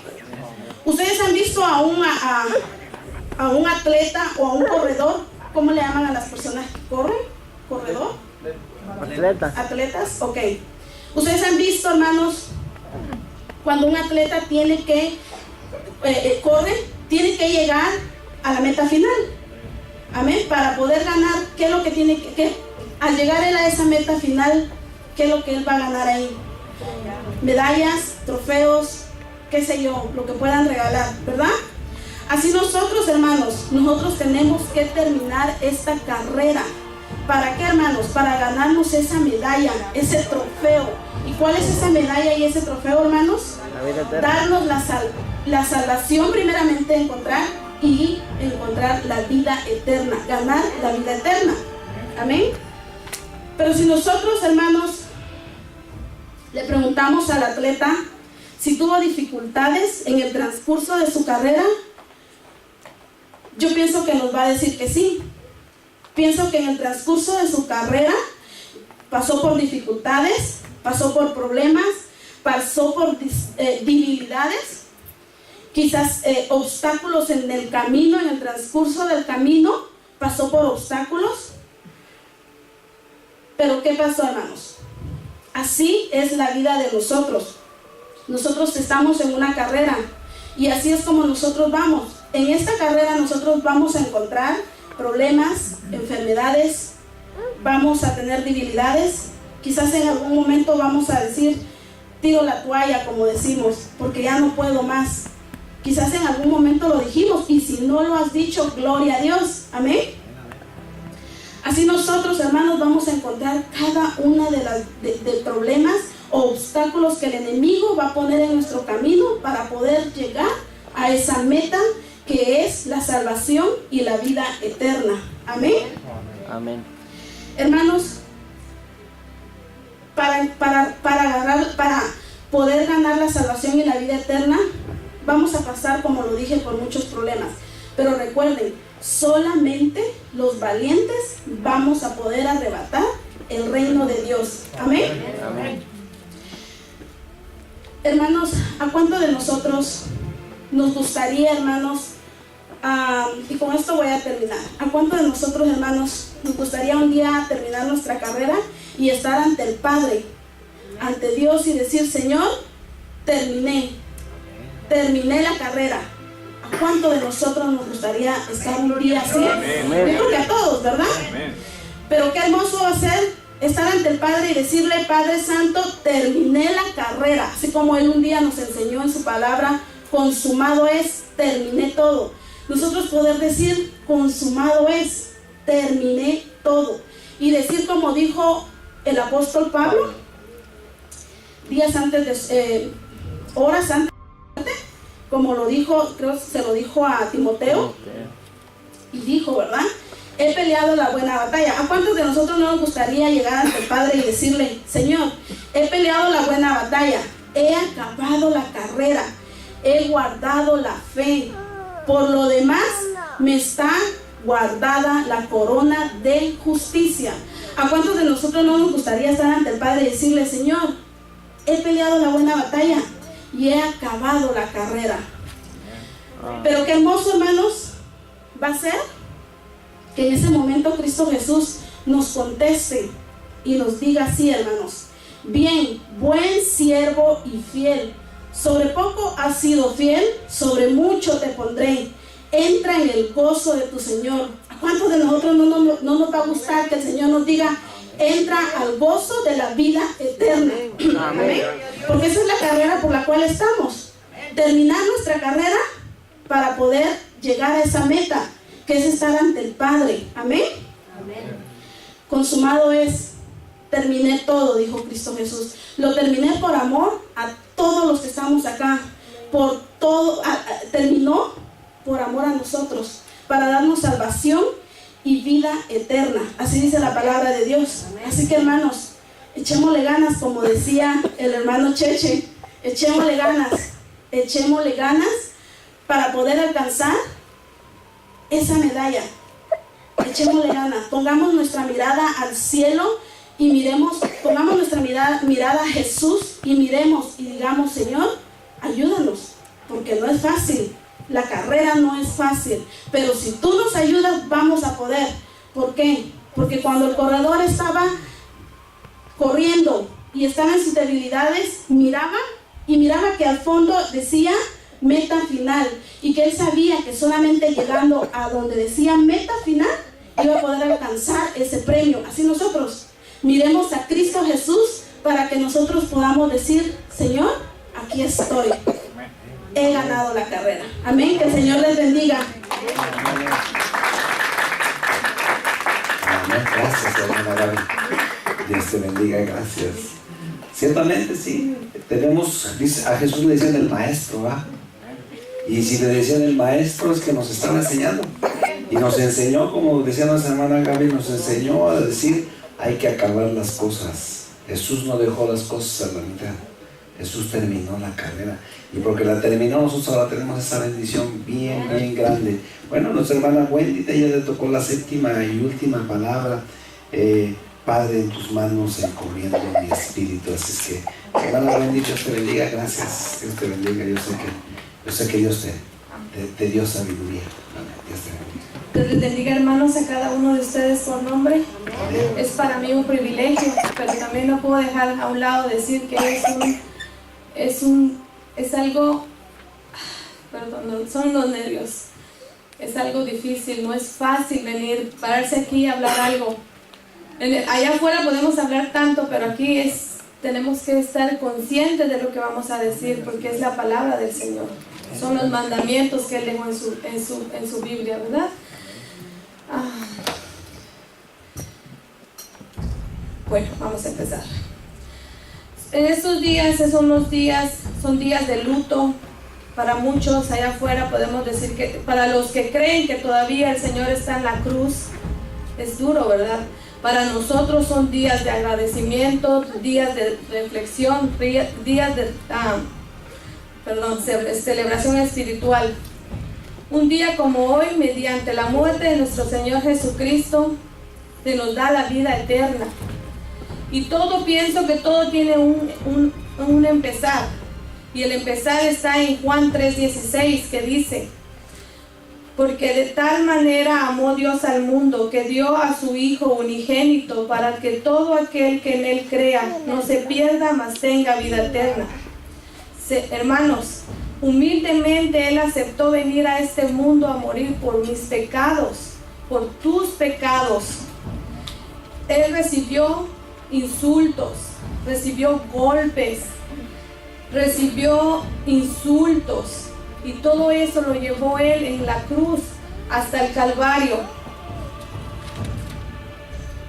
Ustedes han visto a un atleta o a un corredor. ¿Cómo le llaman a las personas que corren? ¿Corredor? Atletas, ok. Ustedes han visto, hermanos, cuando un atleta tiene que tiene que llegar a la meta final. Amén. Para poder ganar, ¿qué es lo que tiene que al llegar él a esa meta final, qué es lo que él va a ganar ahí? Medallas, trofeos, qué sé yo, lo que puedan regalar, ¿verdad? Así nosotros, hermanos, nosotros tenemos que terminar esta carrera. ¿Para qué, hermanos? Para ganarnos esa medalla, ese trofeo. ¿Y cuál es esa medalla y ese trofeo, hermanos? Darnos la salvación, primeramente, encontrar la vida eterna, ganar la vida eterna. Amén. Pero si nosotros, hermanos, le preguntamos al atleta si tuvo dificultades en el transcurso de su carrera, yo pienso que nos va a decir que sí. Pienso que en el transcurso de su carrera pasó por dificultades, pasó por problemas, pasó por debilidades, quizás obstáculos en el camino, en el transcurso del camino, pasó por obstáculos. Pero ¿qué pasó, hermanos? Así es la vida de nosotros. Nosotros estamos en una carrera y así es como nosotros vamos. En esta carrera nosotros vamos a encontrar problemas, enfermedades, vamos a tener debilidades. Quizás en algún momento vamos a decir, tiro la toalla, como decimos, porque ya no puedo más. Quizás en algún momento lo dijimos, y si no lo has dicho, gloria a Dios. Amén. Así nosotros, hermanos, vamos a encontrar cada una de problemas o obstáculos que el enemigo va a poner en nuestro camino para poder llegar a esa meta que es la salvación y la vida eterna. Amén. Amén. Hermanos, para poder ganar la salvación y la vida eterna, vamos a pasar, como lo dije, por muchos problemas. Pero recuerden, solamente los valientes vamos a poder arrebatar el reino de Dios. Amén. Amén. Hermanos, ¿a cuánto de nosotros nos gustaría, hermanos, y con esto voy a terminar, ¿a cuánto de nosotros, hermanos, nos gustaría un día terminar nuestra carrera y estar ante el Padre, ante Dios, y decir, Señor, terminé la carrera? ¿A cuánto de nosotros nos gustaría estar un día así? Yo creo que a todos, ¿verdad? Pero qué hermoso va a ser estar ante el Padre y decirle, Padre Santo, terminé la carrera, así como Él un día nos enseñó en su palabra, consumado es, terminé todo. Nosotros poder decir, consumado es, terminé todo. Y decir como dijo el apóstol Pablo, días antes horas antes, como lo dijo, creo que se lo dijo a Timoteo, y dijo, ¿verdad? he peleado la buena batalla. ¿A cuántos de nosotros no nos gustaría llegar ante el Padre y decirle, Señor, he peleado la buena batalla, he acabado la carrera, he guardado la fe, por lo demás me está guardada la corona de justicia? ¿A cuántos de nosotros no nos gustaría estar ante el Padre y decirle, Señor, he peleado la buena batalla y he acabado la carrera? Pero qué hermoso, hermanos, va a ser que en ese momento Cristo Jesús nos conteste y nos diga así, hermanos: bien, buen siervo y fiel, sobre poco has sido fiel, sobre mucho te pondré, entra en el gozo de tu Señor. ¿A cuántos de nosotros no nos va a gustar que el Señor nos diga, entra al gozo de la vida eterna? Amén. Porque esa es la carrera por la cual estamos, terminar nuestra carrera para poder llegar a esa meta, que es estar ante el Padre. Amén. Amén. Consumado es, terminé todo, dijo Cristo Jesús. Lo terminé por amor a todos los que estamos acá, por todo, terminó por amor a nosotros, para darnos salvación y vida eterna. Así dice la palabra de Dios. Así que, hermanos, echémosle ganas, como decía el hermano Cheche, echémosle ganas para poder alcanzar esa medalla. Echémosle ganas, pongamos nuestra mirada al cielo y miremos, pongamos nuestra mirada a Jesús y miremos y digamos, Señor, ayúdanos, porque no es fácil, la carrera no es fácil, pero si tú nos ayudas vamos a poder. ¿Por qué? Porque cuando el corredor estaba corriendo y estaba en sus debilidades, miraba que al fondo decía meta final, y que él sabía que solamente llegando a donde decía meta final iba a poder alcanzar ese premio. Así nosotros miremos a Cristo Jesús para que nosotros podamos decir, Señor, aquí estoy, he ganado la carrera. Amén, que el Señor les bendiga. Amén. Gracias, hermana Gaby. Dios te bendiga, gracias. Ciertamente sí, tenemos, a Jesús le decían el maestro, ¿va? Y si le decían el maestro es que nos estaba enseñando. Y nos enseñó, como decía nuestra hermana Gaby, nos enseñó a decir, hay que acabar las cosas. Jesús no dejó las cosas a la mitad. Jesús terminó la carrera. Y porque la terminó, nosotros ahora tenemos esa bendición bien, bien grande. Bueno, nuestra hermana Wendy, ella le tocó la séptima y última palabra. Padre, en tus manos encomiendo mi espíritu. Así es que, hermana Wendy, Dios te bendiga, gracias. Dios te bendiga. Yo sé que Dios te dio sabiduría. Amén. Dios te bendiga. Dios les bendiga, hermanos, a cada uno de ustedes por nombre. Amén. Es para mí un privilegio, pero también no puedo dejar a un lado decir que es algo, perdón, son los nervios. Es algo difícil, no es fácil venir, pararse aquí y hablar algo. Allá afuera podemos hablar tanto, pero aquí tenemos que estar conscientes de lo que vamos a decir, porque es la palabra del Señor. Son los mandamientos que Él dejó en su Biblia, ¿verdad? Bueno, vamos a empezar. En estos días son días de luto. Para muchos allá afuera podemos decir que para los que creen que todavía el Señor está en la cruz, es duro, ¿verdad? Para nosotros son días de agradecimiento, días de reflexión, días de celebración espiritual. Un día como hoy, mediante la muerte de nuestro Señor Jesucristo, se nos da la vida eterna. Y pienso que todo tiene un empezar. Y el empezar está en Juan 3:16, que dice: porque de tal manera amó Dios al mundo, que dio a su Hijo unigénito, para que todo aquel que en Él crea no se pierda, mas tenga vida eterna. Hermanos, humildemente Él aceptó venir a este mundo a morir por mis pecados, por tus pecados. Él recibió insultos, recibió golpes, recibió insultos, y todo eso lo llevó Él en la cruz hasta el Calvario.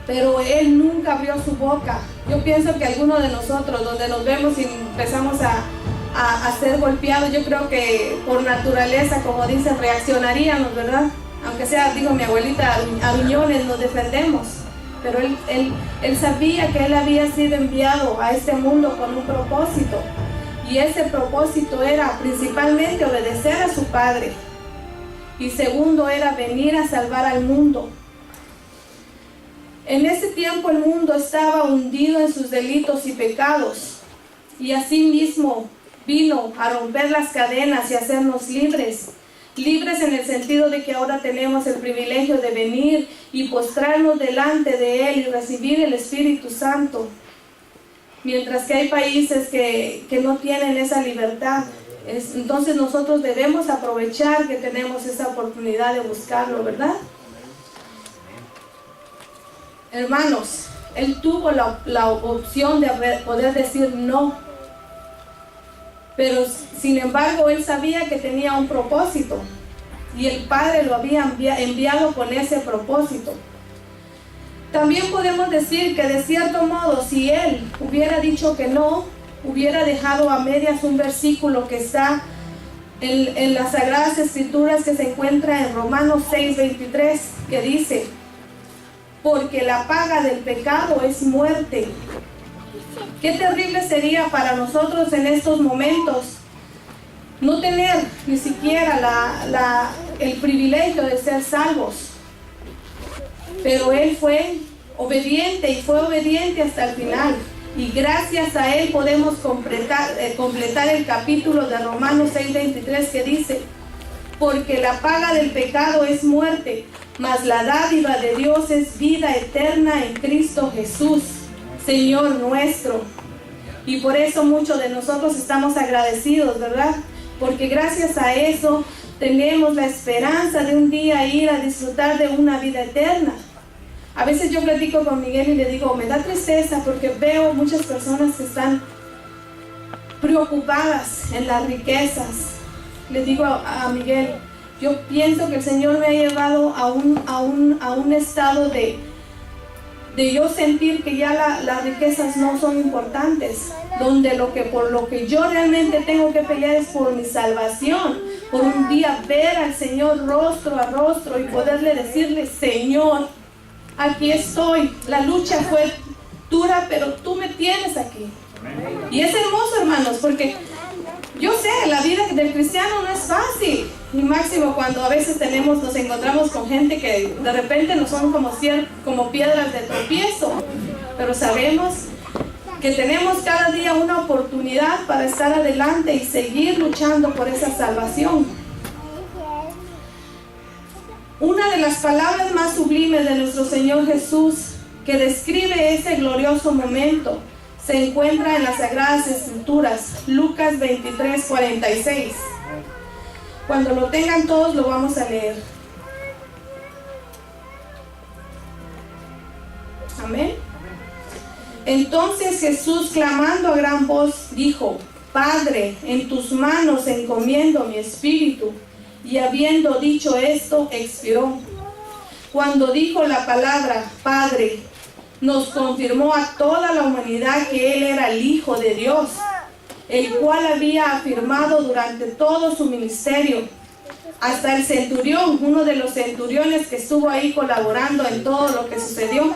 Pero Él nunca abrió su boca. Yo pienso que algunos de nosotros, donde nos vemos y empezamos a ser golpeados, yo creo que por naturaleza, como dicen, reaccionaríamos, ¿verdad? aunque sea, digo mi abuelita, a millones nos defendemos, pero él sabía que él había sido enviado a este mundo con un propósito, y ese propósito era principalmente obedecer a su padre, y segundo era venir a salvar al mundo. En ese tiempo el mundo estaba hundido en sus delitos y pecados, y asimismo vino a romper las cadenas y hacernos libres. Libres en el sentido de que ahora tenemos el privilegio de venir y postrarnos delante de Él y recibir el Espíritu Santo. Mientras que hay países que no tienen esa libertad. Entonces nosotros debemos aprovechar que tenemos esa oportunidad de buscarlo, ¿verdad? Hermanos, Él tuvo la opción de poder decir no. Pero sin embargo Él sabía que tenía un propósito y el Padre lo había enviado con ese propósito. También podemos decir que de cierto modo, si Él hubiera dicho que no, hubiera dejado a medias un versículo que está en las Sagradas Escrituras, que se encuentra en Romanos 6:23, que dice: porque la paga del pecado es muerte. Qué terrible sería para nosotros en estos momentos no tener ni siquiera el privilegio de ser salvos. Pero Él fue obediente y fue obediente hasta el final. Y gracias a Él podemos completar el capítulo de Romanos 6:23, que dice: porque la paga del pecado es muerte, mas la dádiva de Dios es vida eterna en Cristo Jesús, Señor nuestro. Y por eso muchos de nosotros estamos agradecidos, ¿verdad? Porque gracias a eso tenemos la esperanza de un día ir a disfrutar de una vida eterna. A veces yo platico con Miguel y le digo, me da tristeza porque veo muchas personas que están preocupadas en las riquezas. Le digo a Miguel, yo pienso que el Señor me ha llevado a un estado de yo sentir que ya las riquezas no son importantes, donde por lo que yo realmente tengo que pelear es por mi salvación, por un día ver al Señor rostro a rostro y poderle decirle, Señor, aquí estoy, la lucha fue dura, pero tú me tienes aquí. Y es hermoso, hermanos, porque yo sé, la vida del cristiano no es fácil, y máximo cuando a veces nos encontramos con gente que de repente no son como piedras de tropiezo, pero sabemos que tenemos cada día una oportunidad para estar adelante y seguir luchando por esa salvación. Una de las palabras más sublimes de nuestro Señor Jesús, que describe ese glorioso momento, se encuentra en las Sagradas Escrituras, Lucas 23:46. Cuando lo tengan todos lo vamos a leer. Amén. Entonces Jesús, clamando a gran voz, dijo, Padre, en tus manos encomiendo mi espíritu. Y habiendo dicho esto, expiró. Cuando dijo la palabra Padre, nos confirmó a toda la humanidad que Él era el Hijo de Dios, el cual había afirmado durante todo su ministerio. Hasta el centurión, uno de los centuriones que estuvo ahí colaborando en todo lo que sucedió,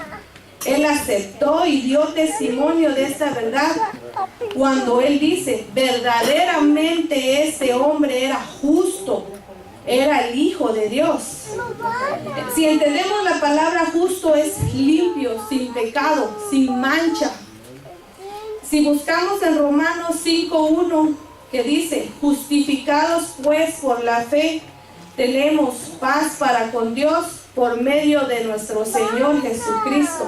él aceptó y dio testimonio de esta verdad cuando él dice, verdaderamente este hombre era justo, era el Hijo de Dios. Si entendemos la palabra justo, es limpio, sin pecado, sin mancha. Si buscamos en Romanos 5:1, que dice, justificados pues por la fe, tenemos paz para con Dios por medio de nuestro Señor Jesucristo.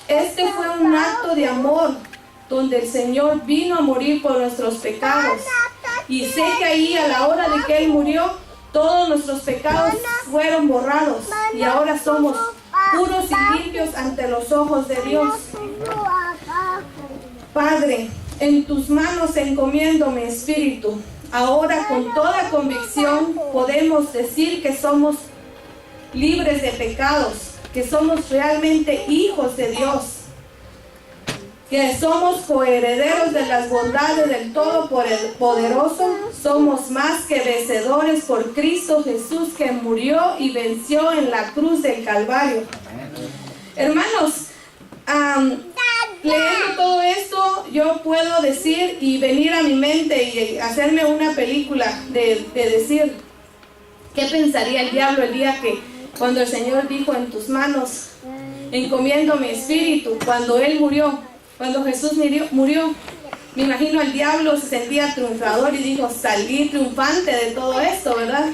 Este fue un acto de amor, donde el Señor vino a morir por nuestros pecados. Y sé que ahí, a la hora de que Él murió, todos nuestros pecados fueron borrados. Y ahora somos puros y limpios ante los ojos de Dios. Padre, en tus manos encomiendo mi espíritu. Ahora con toda convicción podemos decir que somos libres de pecados, que somos realmente hijos de Dios, que somos coherederos de las bondades del Todopoderoso, somos más que vencedores por Cristo Jesús, que murió y venció en la cruz del Calvario. Hermanos, leyendo todo esto, yo puedo decir y venir a mi mente y hacerme una película de decir, ¿qué pensaría el diablo el día que cuando el Señor dijo: en tus manos encomiendo mi espíritu? Cuando Él murió, cuando Jesús murió, me imagino el diablo se sentía triunfador y dijo: salí triunfante de todo esto, ¿verdad?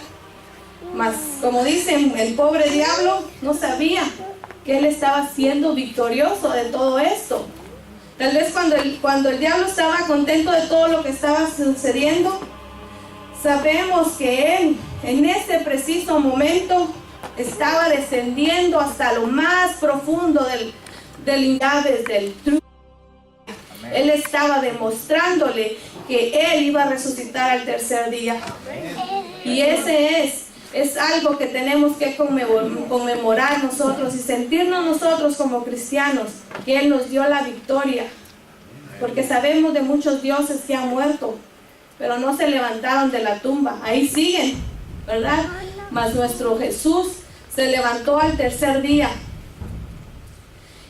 Mas, como dicen, el pobre diablo no sabía que él estaba siendo victorioso de todo esto. Tal vez cuando el diablo estaba contento de todo lo que estaba sucediendo, sabemos que él en ese preciso momento estaba descendiendo hasta lo más profundo del Hades, del truco. Él estaba demostrándole que él iba a resucitar al tercer día. Y ese es algo que tenemos que conmemorar nosotros y sentirnos nosotros como cristianos, que Él nos dio la victoria. Porque sabemos de muchos dioses que han muerto, pero no se levantaron de la tumba. Ahí siguen, ¿verdad? Mas nuestro Jesús se levantó al tercer día.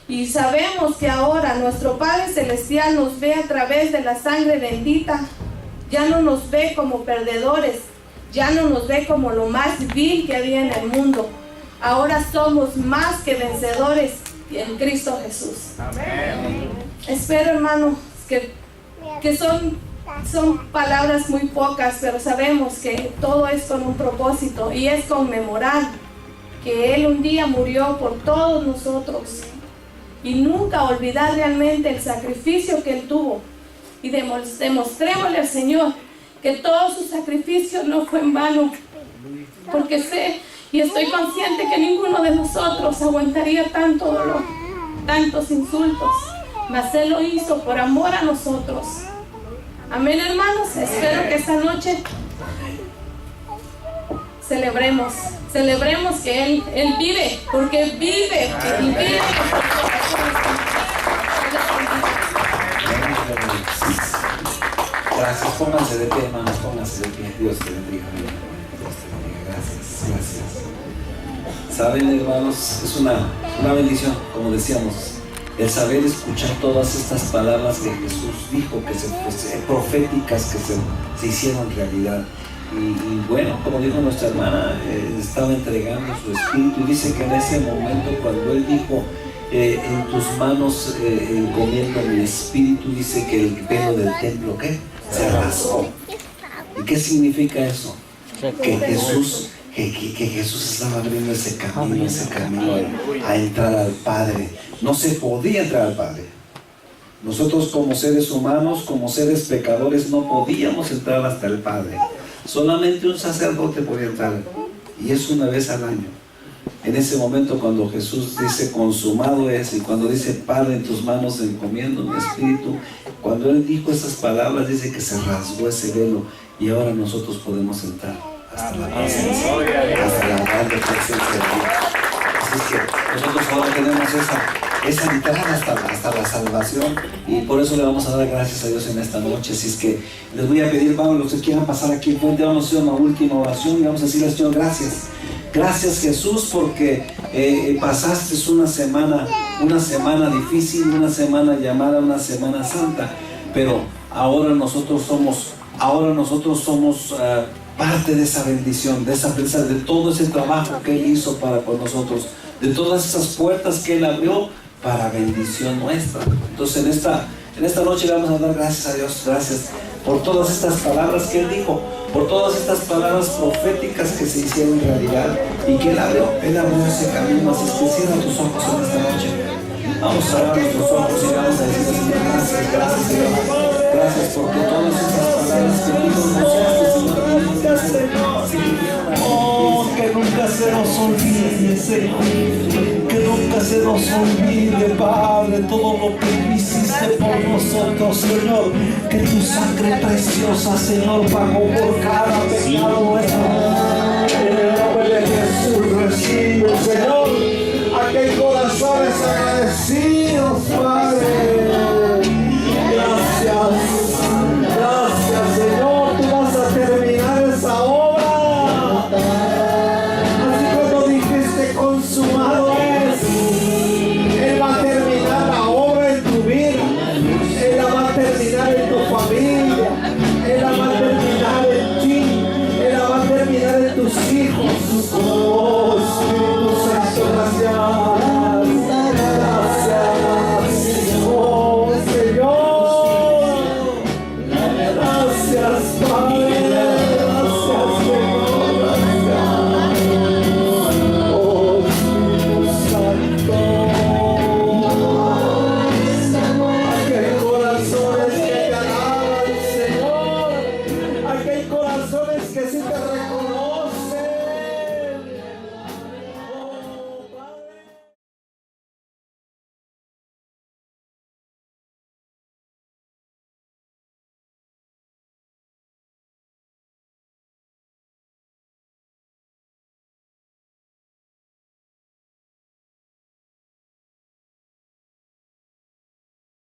Y sabemos que ahora nuestro Padre Celestial nos ve a través de la sangre bendita. Ya no nos ve como perdedores, ya no nos ve como lo más vil que había en el mundo. Ahora somos más que vencedores en Cristo Jesús. Amén. Espero, hermanos, que son palabras muy pocas, pero sabemos que todo es con un propósito, y es conmemorar que Él un día murió por todos nosotros, y nunca olvidar realmente el sacrificio que Él tuvo, y demostrémosle al Señor que todo su sacrificio no fue en vano, porque sé y estoy consciente que ninguno de nosotros aguantaría tanto dolor, tantos insultos, mas Él lo hizo por amor a nosotros. Amén, hermanos. Espero que esta noche celebremos que Él vive, porque vive y vive. Gracias, pónganse de pie, hermanos, pónganse de pie. Dios te bendiga, Dios te bendiga. Gracias. Saben, hermanos, es una bendición, como decíamos, el saber escuchar todas estas palabras que Jesús dijo, que proféticas, que se hicieron realidad. Y bueno, como dijo nuestra hermana, estaba entregando su espíritu, y dice que en ese momento, cuando Él dijo: en tus manos encomiendo mi espíritu, dice que el velo del templo, ¿qué? Se rasgó. ¿Y qué significa eso? Que Jesús estaba abriendo ese camino a entrar al Padre. No se podía entrar al Padre. Nosotros, como seres humanos, como seres pecadores, no podíamos entrar hasta el Padre. Solamente un sacerdote podía entrar, y es una vez al año. En ese momento, cuando Jesús dice: consumado es, y cuando dice: Padre, en tus manos encomiendo mi espíritu, cuando Él dijo esas palabras, dice que se rasgó ese velo, y ahora nosotros podemos entrar hasta la presencia, hasta la grande presencia de Dios. Así que nosotros ahora tenemos esa entrada hasta la salvación, y por eso le vamos a dar gracias a Dios en esta noche. Así es que les voy a pedir, vamos, los que quieran pasar aquí en frente, vamos a hacer una última oración y vamos a decirle al Señor: gracias. Gracias, Jesús, porque pasaste una semana difícil, una semana llamada una semana santa, pero ahora nosotros somos parte de esa bendición, de todo ese trabajo que Él hizo con nosotros, de todas esas puertas que Él abrió para bendición nuestra. Entonces en esta noche le vamos a dar gracias a Dios. Gracias por todas estas palabras que Él dijo, por todas estas palabras proféticas que se hicieron realidad y que Él abrió ese camino. Así es que cierra tus ojos en esta noche. Vamos a cerrar nuestros ojos y vamos a decir: Señor, gracias, Señor. Gracias porque todas estas palabras que tú pronunciaste, Señor, que nunca se nos olvide, Señor. Que nunca se nos olvide, Padre, todo lo que hiciste por nosotros, Señor. Que tu sangre preciosa, Señor, pagó por cada pecado nuestro. En el nombre de Jesús recibo, Señor, aquel corazones agradecidos, Padre. Gracias, Señor. Tú vas a tener Padre.